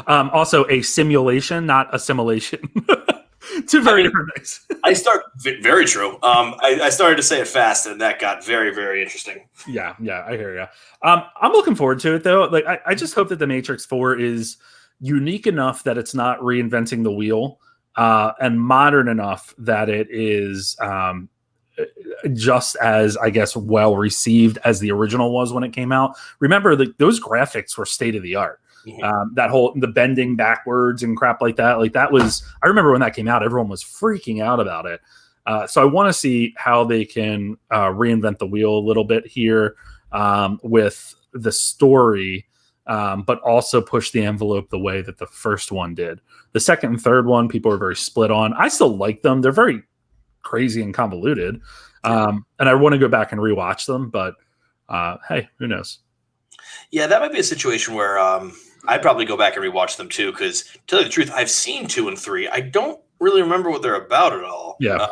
Speaker 1: Also, a simulation, not assimilation. Two very different things.
Speaker 2: Very true. I started to say it fast, and that got very, very interesting.
Speaker 1: Yeah, I hear you. I'm looking forward to it, though. I just hope that The Matrix 4 is unique enough that it's not reinventing the wheel. And modern enough that it is just as, I guess, well received as the original was when it came out. Remember, those graphics were state of the art. Mm-hmm. The bending backwards and crap like that. I remember when that came out, everyone was freaking out about it. So I want to see how they can reinvent the wheel a little bit here with the story. But also push the envelope the way that the first one did. The second and third one, people are very split on. I still like them. They're very crazy and convoluted. And I want to go back and rewatch them, but hey, who knows?
Speaker 2: Yeah, that might be a situation where I'd probably go back and rewatch them too, because to tell you the truth, I've seen 2 and 3. I don't really remember what they're about at all.
Speaker 1: Yeah.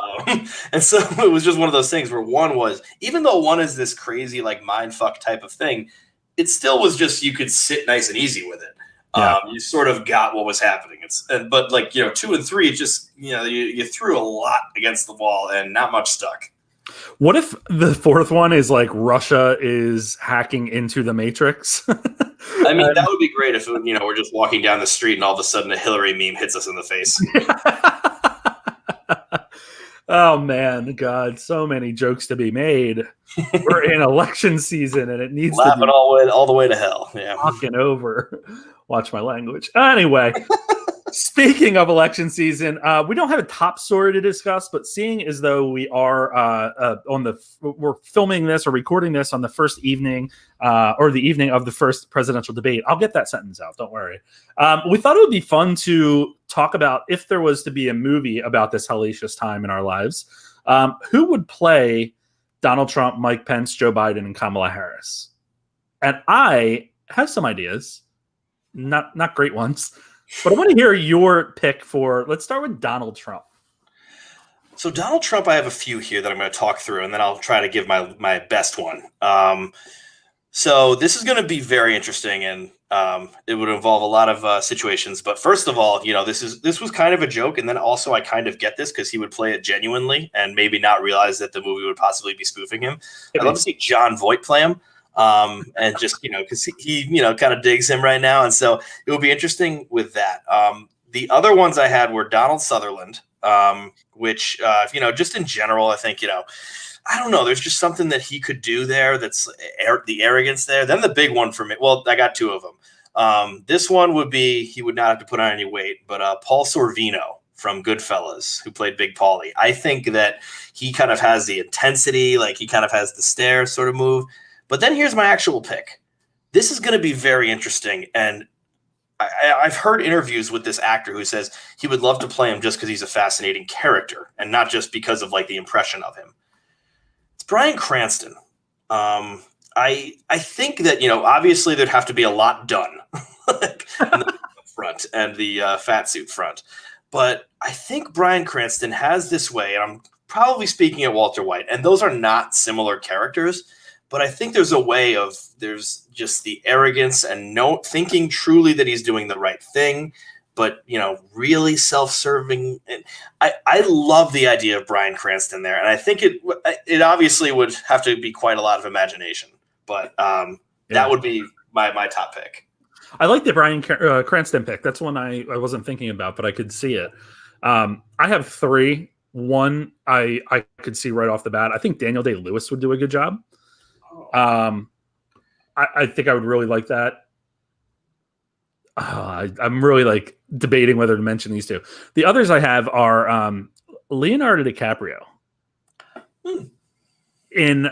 Speaker 2: And so it was just one of those things where one was, even though one is this crazy mind fuck type of thing, it still was just, you could sit nice and easy with it. Yeah. You sort of got what was happening. But 2 and 3, just, you threw a lot against the wall and not much stuck.
Speaker 1: What if the fourth one is Russia is hacking into the Matrix?
Speaker 2: I mean, that would be great if, we're just walking down the street and all of a sudden a Hillary meme hits us in the face.
Speaker 1: Oh man, God, so many jokes to be made. We're in election season and it needs
Speaker 2: laughing
Speaker 1: to be
Speaker 2: all the way to hell. Yeah.
Speaker 1: Talking over. Watch my language. Anyway, speaking of election season, we don't have a top story to discuss, but seeing as though we are we're filming this or recording this on the first evening or the evening of the first presidential debate, I'll get that sentence out. Don't worry. We thought it would be fun to talk about, if there was to be a movie about this hellacious time in our lives, who would play Donald Trump, Mike Pence, Joe Biden, and Kamala Harris. And I have some ideas, not great ones, but I want to hear your pick for, let's start with Donald Trump.
Speaker 2: So Donald Trump, I have a few here that I'm going to talk through, and then I'll try to give my best one. So this is going to be very interesting, and It would involve a lot of situations. But first of all, this was kind of a joke, and then also I kind of get this because he would play it genuinely and maybe not realize that the movie would possibly be spoofing him. I'd love to see John Voight play him, and just because he kind of digs him right now, and so it would be interesting with that. The other ones I had were Donald Sutherland, which just in general, I think I don't know. There's just something that he could do there. That's the arrogance there. Then the big one for me. Well, I got two of them. This one would be he would not have to put on any weight, but Paul Sorvino from Goodfellas, who played Big Paulie. I think that he kind of has the intensity, like he kind of has the stare sort of move. But then here's my actual pick. This is going to be very interesting, and I've heard interviews with this actor who says he would love to play him just because he's a fascinating character, and not just because of like the impression of him. Bryan Cranston. I think that obviously there'd have to be a lot done like, in the front and the fat suit front, but I think Bryan Cranston has this way, and I'm probably speaking at Walter White, and those are not similar characters, but I think there's a way of there's just the arrogance and thinking truly that he's doing the right thing, but really self-serving. And I love the idea of Bryan Cranston there, and I think it obviously would have to be quite a lot of imagination, but that would be my top pick.
Speaker 1: I like the Bryan Cranston pick. That's one I wasn't thinking about, but I could see it. I have three. One I could see right off the bat. I think Daniel Day-Lewis would do a good job. I think I would really like that. I'm really like debating whether to mention these two. The others I have are Leonardo DiCaprio in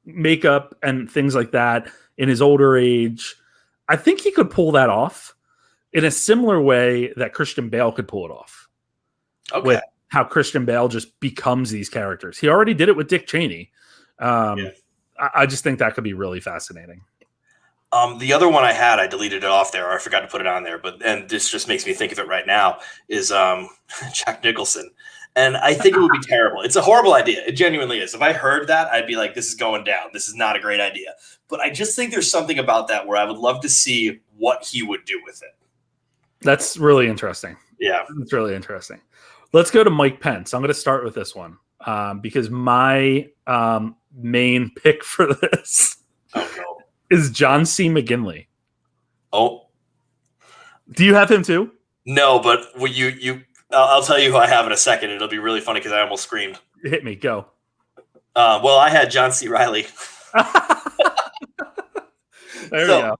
Speaker 1: makeup and things like that in his older age. I think he could pull that off in a similar way that Christian Bale could pull it off.
Speaker 2: Okay.
Speaker 1: With how Christian Bale just becomes these characters. He already did it with Dick Cheney. I just think that could be really fascinating.
Speaker 2: The other one I had, I deleted it off there, or I forgot to put it on there, and this just makes me think of it right now, is Jack Nicholson. And I think it would be terrible. It's a horrible idea. It genuinely is. If I heard that, I'd be like, this is going down. This is not a great idea. But I just think there's something about that where I would love to see what he would do with it.
Speaker 1: That's really interesting.
Speaker 2: Yeah.
Speaker 1: It's really interesting. Let's go to Mike Pence. I'm going to start with this one because my main pick for this is John C. McGinley.
Speaker 2: Oh.
Speaker 1: Do you have him too?
Speaker 2: No, but I'll tell you who I have in a second. It'll be really funny because I almost screamed.
Speaker 1: Hit me. Go.
Speaker 2: Well, I had John C. Reilly.
Speaker 1: There we go.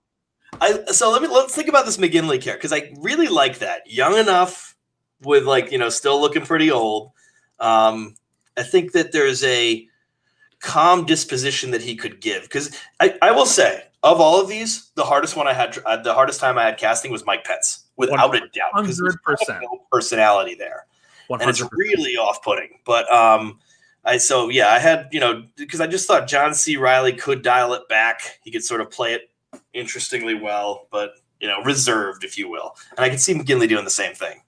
Speaker 2: Let's think about this McGinley character because I really like that. Young enough with still looking pretty old. I think that there's a calm disposition that he could give because I will say of all of these, the hardest time I had casting was Mike Pence without a doubt because there's no personality there, 100%. And it's really off-putting. But I had because I just thought John C. Reilly could dial it back. He could sort of play it interestingly well, but reserved, if you will. And I could see McGinley doing the same thing.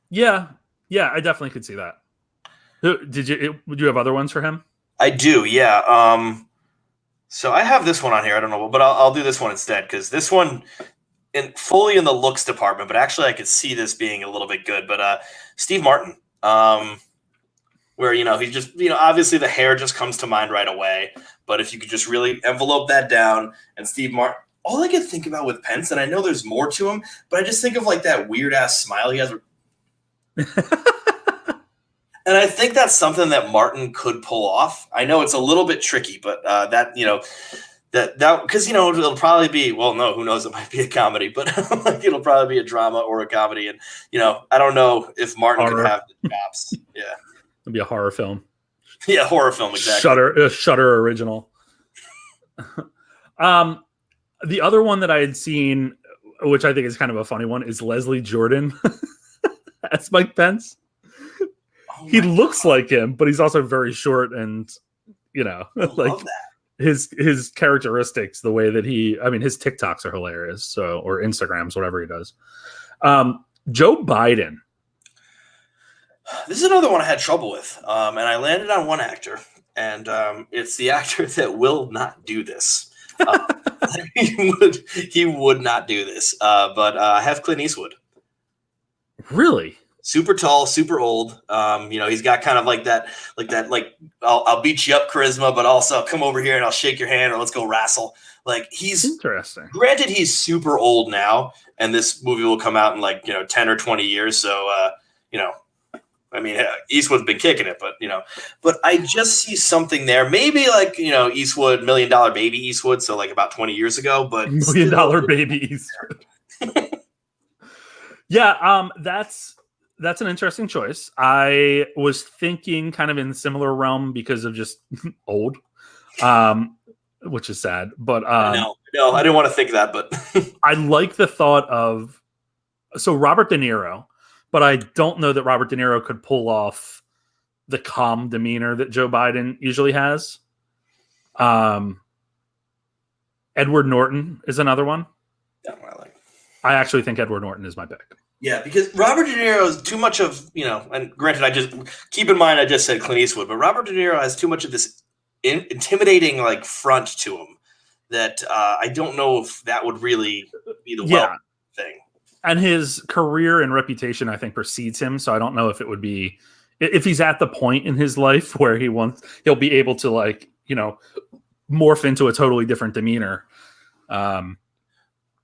Speaker 1: Yeah, I definitely could see that. Would you have other ones for him?
Speaker 2: I do, yeah. So I have this one on here. I don't know, but I'll do this one instead because this one, fully in the looks department, but actually I could see this being a little bit good. But Steve Martin, where he just obviously the hair just comes to mind right away. But if you could just really envelope that down, and Steve Martin, all I could think about with Pence, and I know there's more to him, but I just think of like that weird ass smile he has. And I think that's something that Martin could pull off. I know it's a little bit tricky, but that because it'll probably be, well, no, who knows? It might be a comedy, but it'll probably be a drama or a comedy. And I don't know if Martin could have the chops. Yeah,
Speaker 1: it'd be a horror film.
Speaker 2: Yeah, horror film, exactly.
Speaker 1: Shudder original. The other one that I had seen, which I think is kind of a funny one, is Leslie Jordan as Mike Pence. He looks like him, but he's also very short and, like his characteristics, the way that his TikToks are hilarious. Or Instagrams, whatever he does. Joe Biden.
Speaker 2: This is another one I had trouble with. And I landed on one actor, and it's the actor that will not do this. He would not do this. But I have Clint Eastwood.
Speaker 1: Really?
Speaker 2: Super tall, super old. He's got kind of like that, I'll beat you up charisma, but also come over here and I'll shake your hand or let's go wrestle. Like he's
Speaker 1: interesting.
Speaker 2: Granted, he's super old now, and this movie will come out in 10 or 20 years. So Eastwood's been kicking it, but I just see something there. Maybe Eastwood, $1 Million Baby Eastwood, so like about 20 years ago, but
Speaker 1: $1 Million Baby Eastwood. Yeah, that's an interesting choice. I was thinking kind of in a similar realm because of just old, which is sad. But
Speaker 2: no, I didn't want to think that, but
Speaker 1: I like the thought of Robert De Niro, but I don't know that Robert De Niro could pull off the calm demeanor that Joe Biden usually has. Edward Norton is another one.
Speaker 2: That's what I like.
Speaker 1: I actually think Edward Norton is my pick.
Speaker 2: Yeah, because Robert De Niro is too much of, and granted, I just keep in mind I just said Clint Eastwood, but Robert De Niro has too much of this intimidating front to him that I don't know if that would really be the thing.
Speaker 1: And his career and reputation, I think, precedes him. So I don't know if it would be if he's at the point in his life where he'll be able to morph into a totally different demeanor. I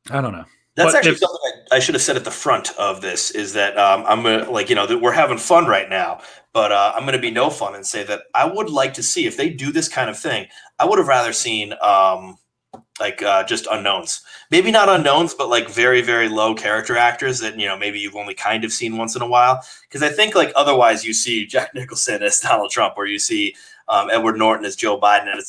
Speaker 1: don't know.
Speaker 2: That's actually something I should have said at the front of this is that I'm going to, that we're having fun right now, but I'm going to be no fun and say that I would like to see if they do this kind of thing. I would have rather seen just unknowns, maybe not unknowns, but very, very low character actors that, maybe you've only kind of seen once in a while. Cause I think otherwise you see Jack Nicholson as Donald Trump, or you see Edward Norton as Joe Biden, and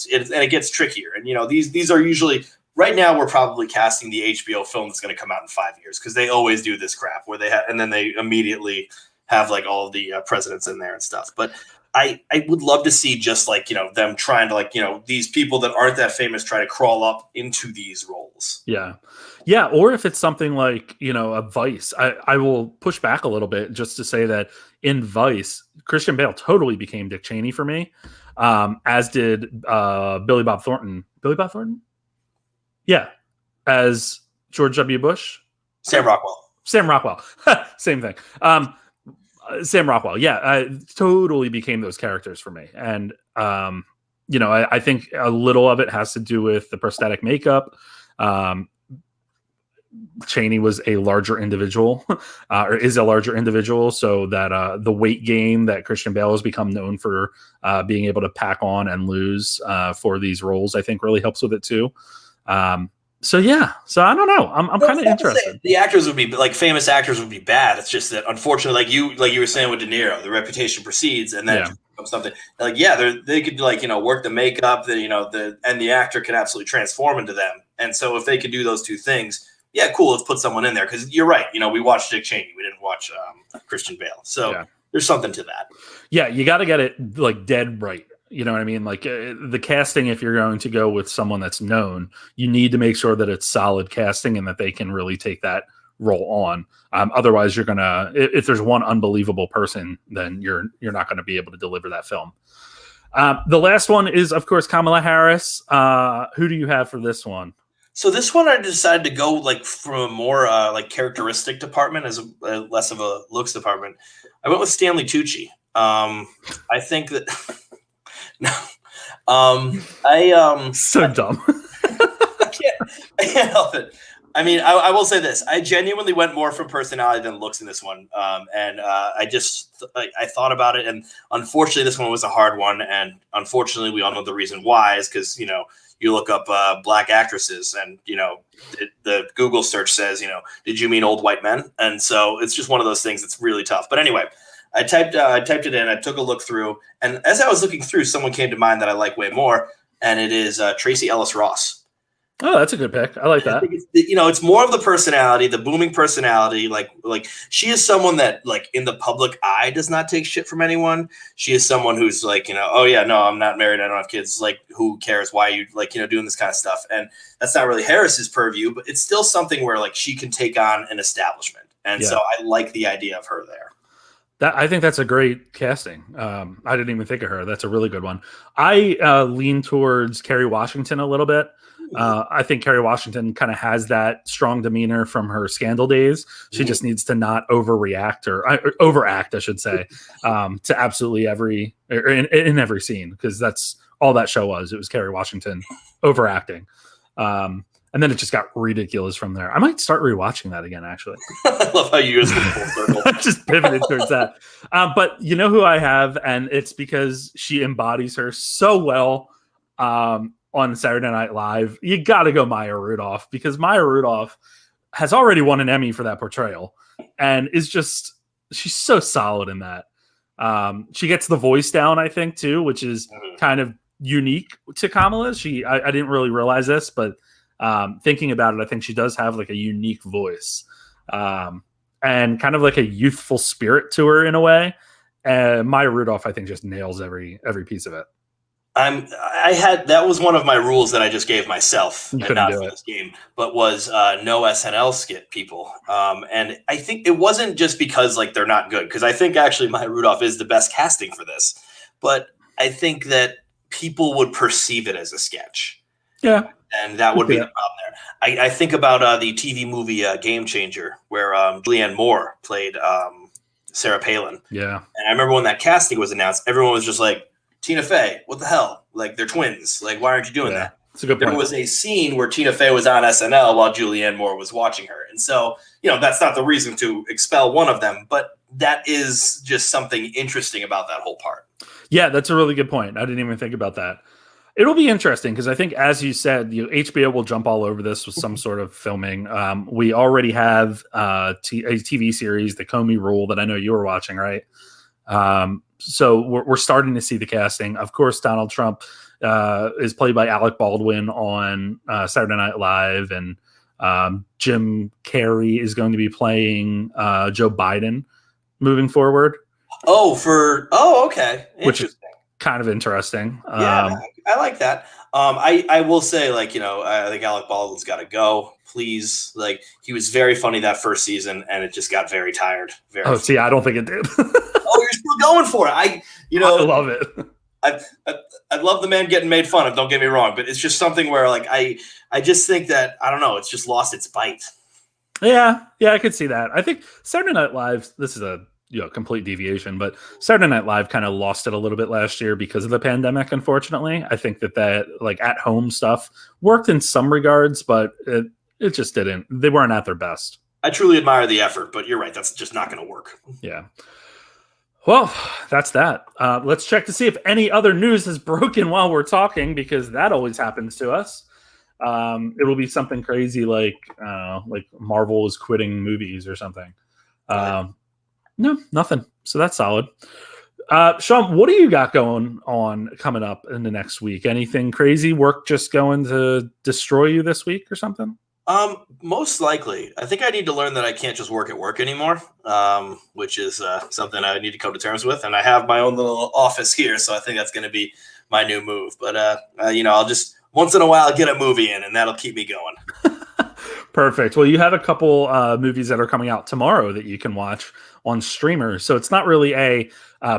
Speaker 2: it gets trickier. And, these are usually. Right now, we're probably casting the HBO film that's going to come out in 5 years because they always do this crap where and then they immediately have all of the presidents in there and stuff. But I would love to see just them trying to these people that aren't that famous try to crawl up into these roles.
Speaker 1: Yeah. Yeah. Or if it's something a Vice, I will push back a little bit just to say that in Vice, Christian Bale totally became Dick Cheney for me, as did Billy Bob Thornton. Billy Bob Thornton? Yeah, as George W. Bush.
Speaker 2: Sam Rockwell.
Speaker 1: Same thing. Sam Rockwell. Yeah, totally became those characters for me. And, I think a little of it has to do with the prosthetic makeup. Cheney was a larger individual, or is a larger individual, so that the weight gain that Christian Bale has become known for being able to pack on and lose for these roles, I think really helps with it too. So I don't know. I'm kind of interested.
Speaker 2: The actors would be famous actors would be bad. It's just that unfortunately, like you were saying with De Niro, the reputation precedes, and then something they could work the makeup, and the actor could absolutely transform into them. And so if they could do those two things, cool. Let's put someone in there because you're right. We watched Dick Cheney, we didn't watch Christian Bale, so there's something to that. Yeah,
Speaker 1: you got to get it dead right. You know what I mean? The casting, if you're going to go with someone that's known, you need to make sure that it's solid casting and that they can really take that role on. Otherwise, you're going to, if there's one unbelievable person, then you're not going to be able to deliver that film. The last one is, of course, Kamala Harris. Who do you have for this one?
Speaker 2: So this one, I decided to go from a more characteristic department as less of a looks department. I went with Stanley Tucci. I think that... No,
Speaker 1: so dumb.
Speaker 2: I can't help it. I mean, I will say this: I genuinely went more from personality than looks in this one, and I thought about it, and unfortunately, this one was a hard one, and unfortunately, we all know the reason why is because you look up black actresses, and the Google search says did you mean old white men, and so it's just one of those things that's really tough. But anyway. I typed it in. I took a look through, and as I was looking through, someone came to mind that I like way more, and it is Tracy Ellis Ross.
Speaker 1: Oh, that's a good pick. I like that.
Speaker 2: It's more of the personality, the booming personality. Like she is someone that in the public eye does not take shit from anyone. She is someone who's oh yeah, no, I'm not married. I don't have kids. Who cares? Why are you doing this kind of stuff? And that's not really Harris's purview, but it's still something where she can take on an establishment. And so I like the idea of her there.
Speaker 1: I think that's a great casting. I didn't even think of her. That's a really good one. I lean towards Kerry Washington a little bit. I think Kerry Washington kind of has that strong demeanor from her Scandal days. She just needs to not overreact or overact, I should say, to absolutely in every scene, because that's all that show was. It was Kerry Washington overacting. And then it just got ridiculous from there. I might start rewatching that again, actually.
Speaker 2: I love how you just went full circle.
Speaker 1: Just pivoted towards that. But you know who I have, and it's because she embodies her so well on Saturday Night Live. You got to go Maya Rudolph, because Maya Rudolph has already won an Emmy for that portrayal, and she's so solid in that. She gets the voice down, I think, too, which is kind of unique to Kamala. I didn't really realize this, but thinking about it, I think she does have like a unique voice, and kind of like a youthful spirit to her in a way. And Maya Rudolph, I think, just nails every piece of it.
Speaker 2: That was one of my rules that I just gave myself,
Speaker 1: You
Speaker 2: and not
Speaker 1: couldn't do
Speaker 2: for
Speaker 1: it.
Speaker 2: this game, but was no SNL skit people. And I think it wasn't just because like they're not good, because I think actually Maya Rudolph is the best casting for this, but I think that people would perceive it as a sketch.
Speaker 1: Yeah.
Speaker 2: And that would be the problem there. I think about the TV movie Game Changer, where Julianne Moore played Sarah Palin.
Speaker 1: Yeah.
Speaker 2: And I remember when that casting was announced, everyone was just like, Tina Fey, what the hell? Like, they're twins. Like, why aren't you doing that?
Speaker 1: That's a good point.
Speaker 2: There was a scene where Tina Fey was on SNL while Julianne Moore was watching her. And so, that's not the reason to expel one of them, but that is just something interesting about that whole part.
Speaker 1: Yeah, that's a really good point. I didn't even think about that. It'll be interesting because I think, as you said, HBO will jump all over this with some sort of filming. We already have a TV series, The Comey Rule, that I know you were watching, right? So we're starting to see the casting. Of course, Donald Trump is played by Alec Baldwin on Saturday Night Live, and Jim Carrey is going to be playing Joe Biden moving forward.
Speaker 2: Okay.
Speaker 1: Which is kind of interesting.
Speaker 2: Yeah, I like that. I will say, like, I think Alec Baldwin's got to go. Please, like, he was very funny that first season, and it just got very tired.
Speaker 1: See, I don't think it did.
Speaker 2: Oh, you're still going for it. I
Speaker 1: love it.
Speaker 2: I love the man getting made fun of. Don't get me wrong, but it's just something where, like, I just think that, I don't know, it's just lost its bite.
Speaker 1: Yeah, I could see that. I think Saturday Night Live, this is a complete deviation, but Saturday Night Live kind of lost it a little bit last year because of the pandemic, unfortunately. I think that like at home stuff worked in some regards, but it just didn't. They weren't at their best.
Speaker 2: I truly admire the effort, but you're right. That's just not going to work.
Speaker 1: Yeah. Well, that's that. Let's check to see if any other news has broken while we're talking, because that always happens to us. It'll be something crazy like Marvel is quitting movies or something. No, nothing. So that's solid. Sean, what do you got going on coming up in the next week? Anything crazy? Work just going to destroy you this week or something?
Speaker 2: Most likely. I think I need to learn that I can't just work at work anymore, which is something I need to come to terms with. And I have my own little office here, so I think that's going to be my new move. But, I'll just once in a while get a movie in, and that'll keep me going.
Speaker 1: Perfect. Well, you have a couple movies that are coming out tomorrow that you can watch on streamer. So it's not really a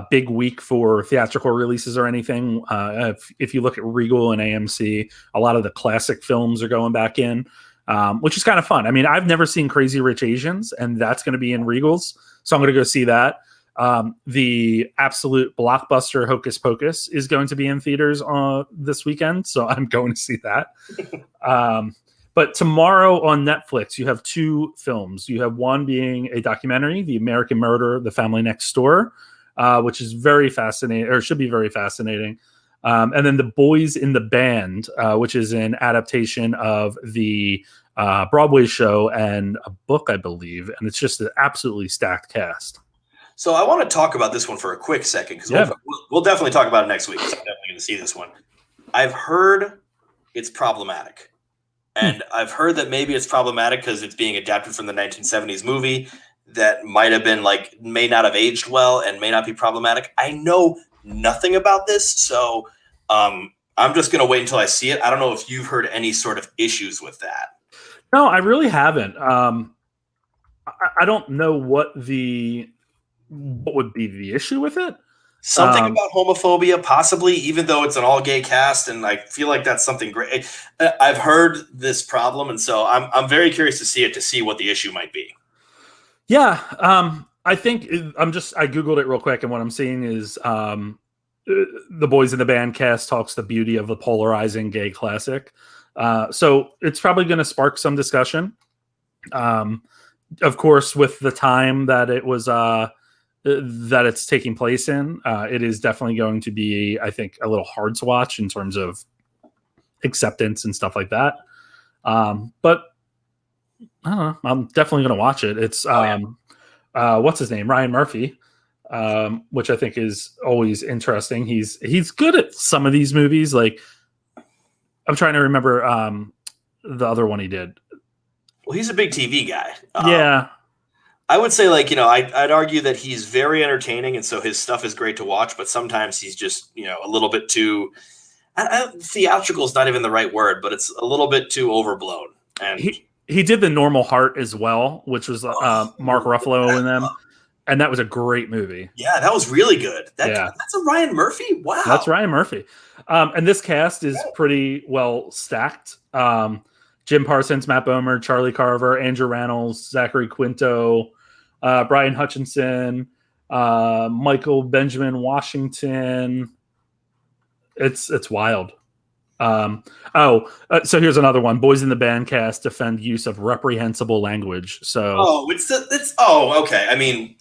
Speaker 1: big week for theatrical releases or anything. If you look at Regal and AMC, a lot of the classic films are going back in, which is kind of fun. I mean, I've never seen Crazy Rich Asians, and that's going to be in Regals. So I'm going to go see that. The absolute blockbuster Hocus Pocus is going to be in theaters this weekend. So I'm going to see that. But tomorrow on Netflix, you have two films. You have one being a documentary, The American Murder, The Family Next Door, which is very fascinating, or should be very fascinating. And then The Boys in the Band, which is an adaptation of the Broadway show and a book, I believe. And it's just an absolutely stacked cast.
Speaker 2: So I want to talk about this one for a quick second, because we'll definitely talk about it next week. I'm definitely going to see this one. I've heard it's problematic. And I've heard that maybe it's problematic because it's being adapted from the 1970s movie that might not have aged well and may not be problematic. I know nothing about this, so I'm just going to wait until I see it. I don't know if you've heard any sort of issues with that.
Speaker 1: No, I really haven't. I don't know what would be the issue with it.
Speaker 2: Something about homophobia, possibly, even though it's an all-gay cast, and I feel like that's something great. I've heard this problem, and so I'm very curious to see what the issue might be.
Speaker 1: Yeah, I think I Googled it real quick, and what I'm seeing is the Boys in the Band cast talks the beauty of the polarizing gay classic. So it's probably going to spark some discussion. Of course, with the time that it was that it's taking place in, it is definitely going to be, I think, a little hard to watch in terms of acceptance and stuff like that. But I don't know. I'm definitely going to watch it. It's what's his name? Ryan Murphy, which I think is always interesting. He's good at some of these movies. Like, I'm trying to remember the other one he did.
Speaker 2: Well, he's a big TV guy.
Speaker 1: Yeah.
Speaker 2: I would say, like, I'd argue that he's very entertaining, and so his stuff is great to watch, but sometimes he's just, a little bit too theatrical is not even the right word, but it's a little bit too overblown. And
Speaker 1: he did The Normal Heart as well, which was Mark Ruffalo in them, and that was a great movie.
Speaker 2: Yeah, that was really good. That's a Ryan Murphy? Wow.
Speaker 1: That's Ryan Murphy. And this cast is pretty well stacked. Jim Parsons, Matt Bomer, Charlie Carver, Andrew Rannells, Zachary Quinto, Brian Hutchinson, Michael Benjamin Washington. It's wild. So here's another one. Boys in the Band cast defend use of reprehensible language. So
Speaker 2: okay. I mean,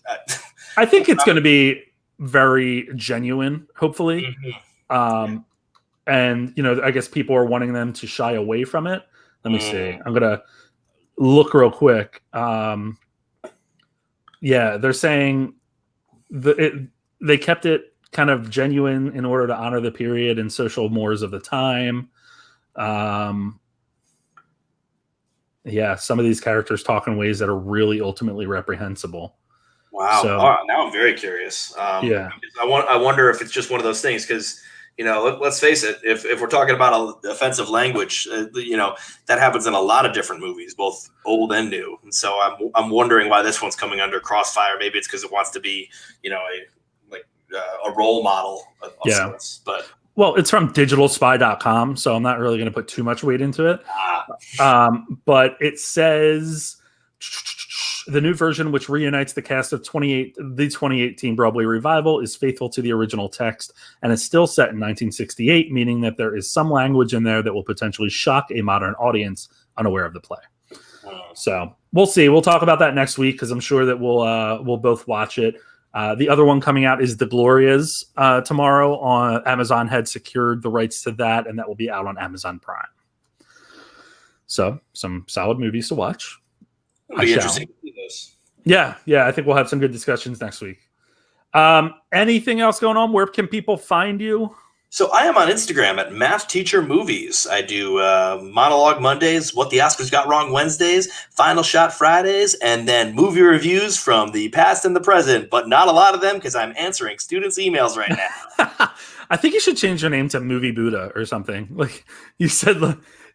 Speaker 1: I think it's going to be very genuine, hopefully.
Speaker 2: Mm-hmm.
Speaker 1: And I guess people are wanting them to shy away from it. Let me see. I'm going to look real quick. Yeah, they're saying they kept it kind of genuine in order to honor the period and social mores of the time. Yeah, some of these characters talk in ways that are really ultimately reprehensible.
Speaker 2: Wow. So, now I'm very curious.
Speaker 1: Yeah.
Speaker 2: I wonder if it's just one of those things because, let's face it, if we're talking about offensive language, that happens in a lot of different movies, both old and new. And so I'm wondering why this one's coming under crossfire. Maybe it's because it wants to be, a role model of sorts. But
Speaker 1: well, it's from digitalspy.com, so I'm not really going to put too much weight into it. But it says the new version, which reunites the cast of the 2018 Broadway revival, is faithful to the original text and is still set in 1968, meaning that there is some language in there that will potentially shock a modern audience unaware of the play. So we'll see. We'll talk about that next week because I'm sure that we'll both watch it. The other one coming out is The Glorias tomorrow. On Amazon had secured the rights to that, and that will be out on Amazon Prime. So some solid movies to watch.
Speaker 2: It'll be interesting to see those.
Speaker 1: Yeah. I think we'll have some good discussions next week. Anything else going on? Where can people find you?
Speaker 2: So I am on Instagram at Math Teacher Movies. I do Monologue Mondays, What the Oscars Got Wrong Wednesdays, Final Shot Fridays, and then movie reviews from the past and the present, but not a lot of them because I'm answering students' emails right now.
Speaker 1: I think you should change your name to Movie Buddha or something. Like you said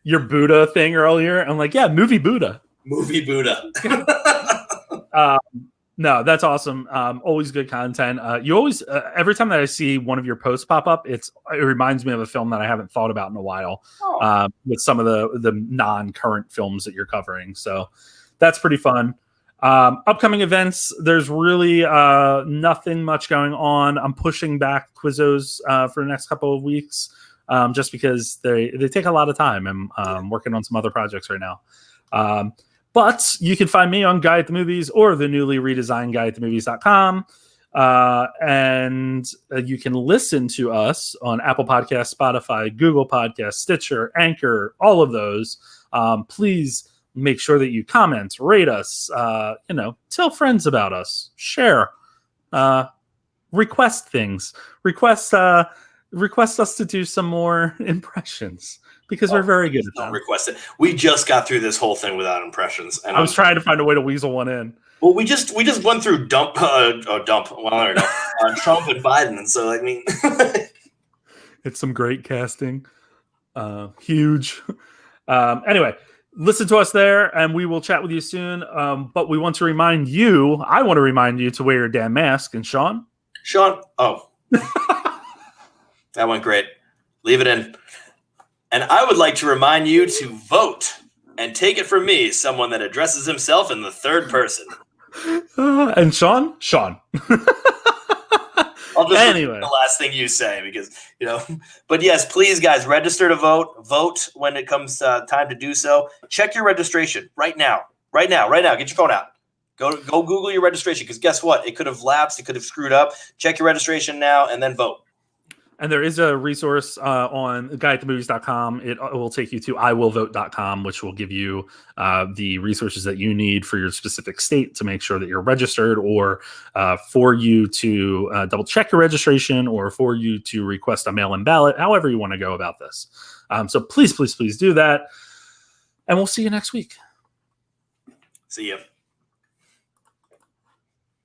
Speaker 1: your Buddha thing earlier. I'm like, yeah, Movie Buddha.
Speaker 2: Movie Buddha.
Speaker 1: No, that's awesome. Always good content. You always, every time that I see one of your posts pop up, it reminds me of a film that I haven't thought about in a while. With some of the non-current films that you're covering. So that's pretty fun. Upcoming events, there's really nothing much going on. I'm pushing back Quizzos for the next couple of weeks just because they take a lot of time. I'm working on some other projects right now. But you can find me on Guy at the Movies or the newly redesigned guyatthemovies.com. And you can listen to us on Apple Podcasts, Spotify, Google Podcasts, Stitcher, Anchor, all of those. Please make sure that you comment, rate us, tell friends about us, share, request things, request us to do some more impressions. Because we're very good at that.
Speaker 2: Request it. We just got through this whole thing without impressions, and
Speaker 1: I was trying to find a way to weasel one in.
Speaker 2: Well, we just went through Trump and Biden, and so I mean,
Speaker 1: it's some great casting. Huge. Anyway, listen to us there, and we will chat with you soon. But I want to remind you to wear your damn mask. And Sean.
Speaker 2: Oh, That went great. Leave it in. And I would like to remind you to vote and take it from me, someone that addresses himself in the third person.
Speaker 1: And Sean?
Speaker 2: I'll just
Speaker 1: Anyway.
Speaker 2: repeat the last thing you say because, but yes, please, guys, register to vote. Vote when it comes time to do so. Check your registration right now. Right now. Get your phone out. Go Google your registration because guess what? It could have lapsed. It could have screwed up. Check your registration now and then vote.
Speaker 1: And there is a resource on guyatthemovies.com. It will take you to iwillvote.com, which will give you the resources that you need for your specific state to make sure that you're registered, or for you to double check your registration, or for you to request a mail-in ballot, however you want to go about this. So please do that. And we'll see you next week.
Speaker 2: See you.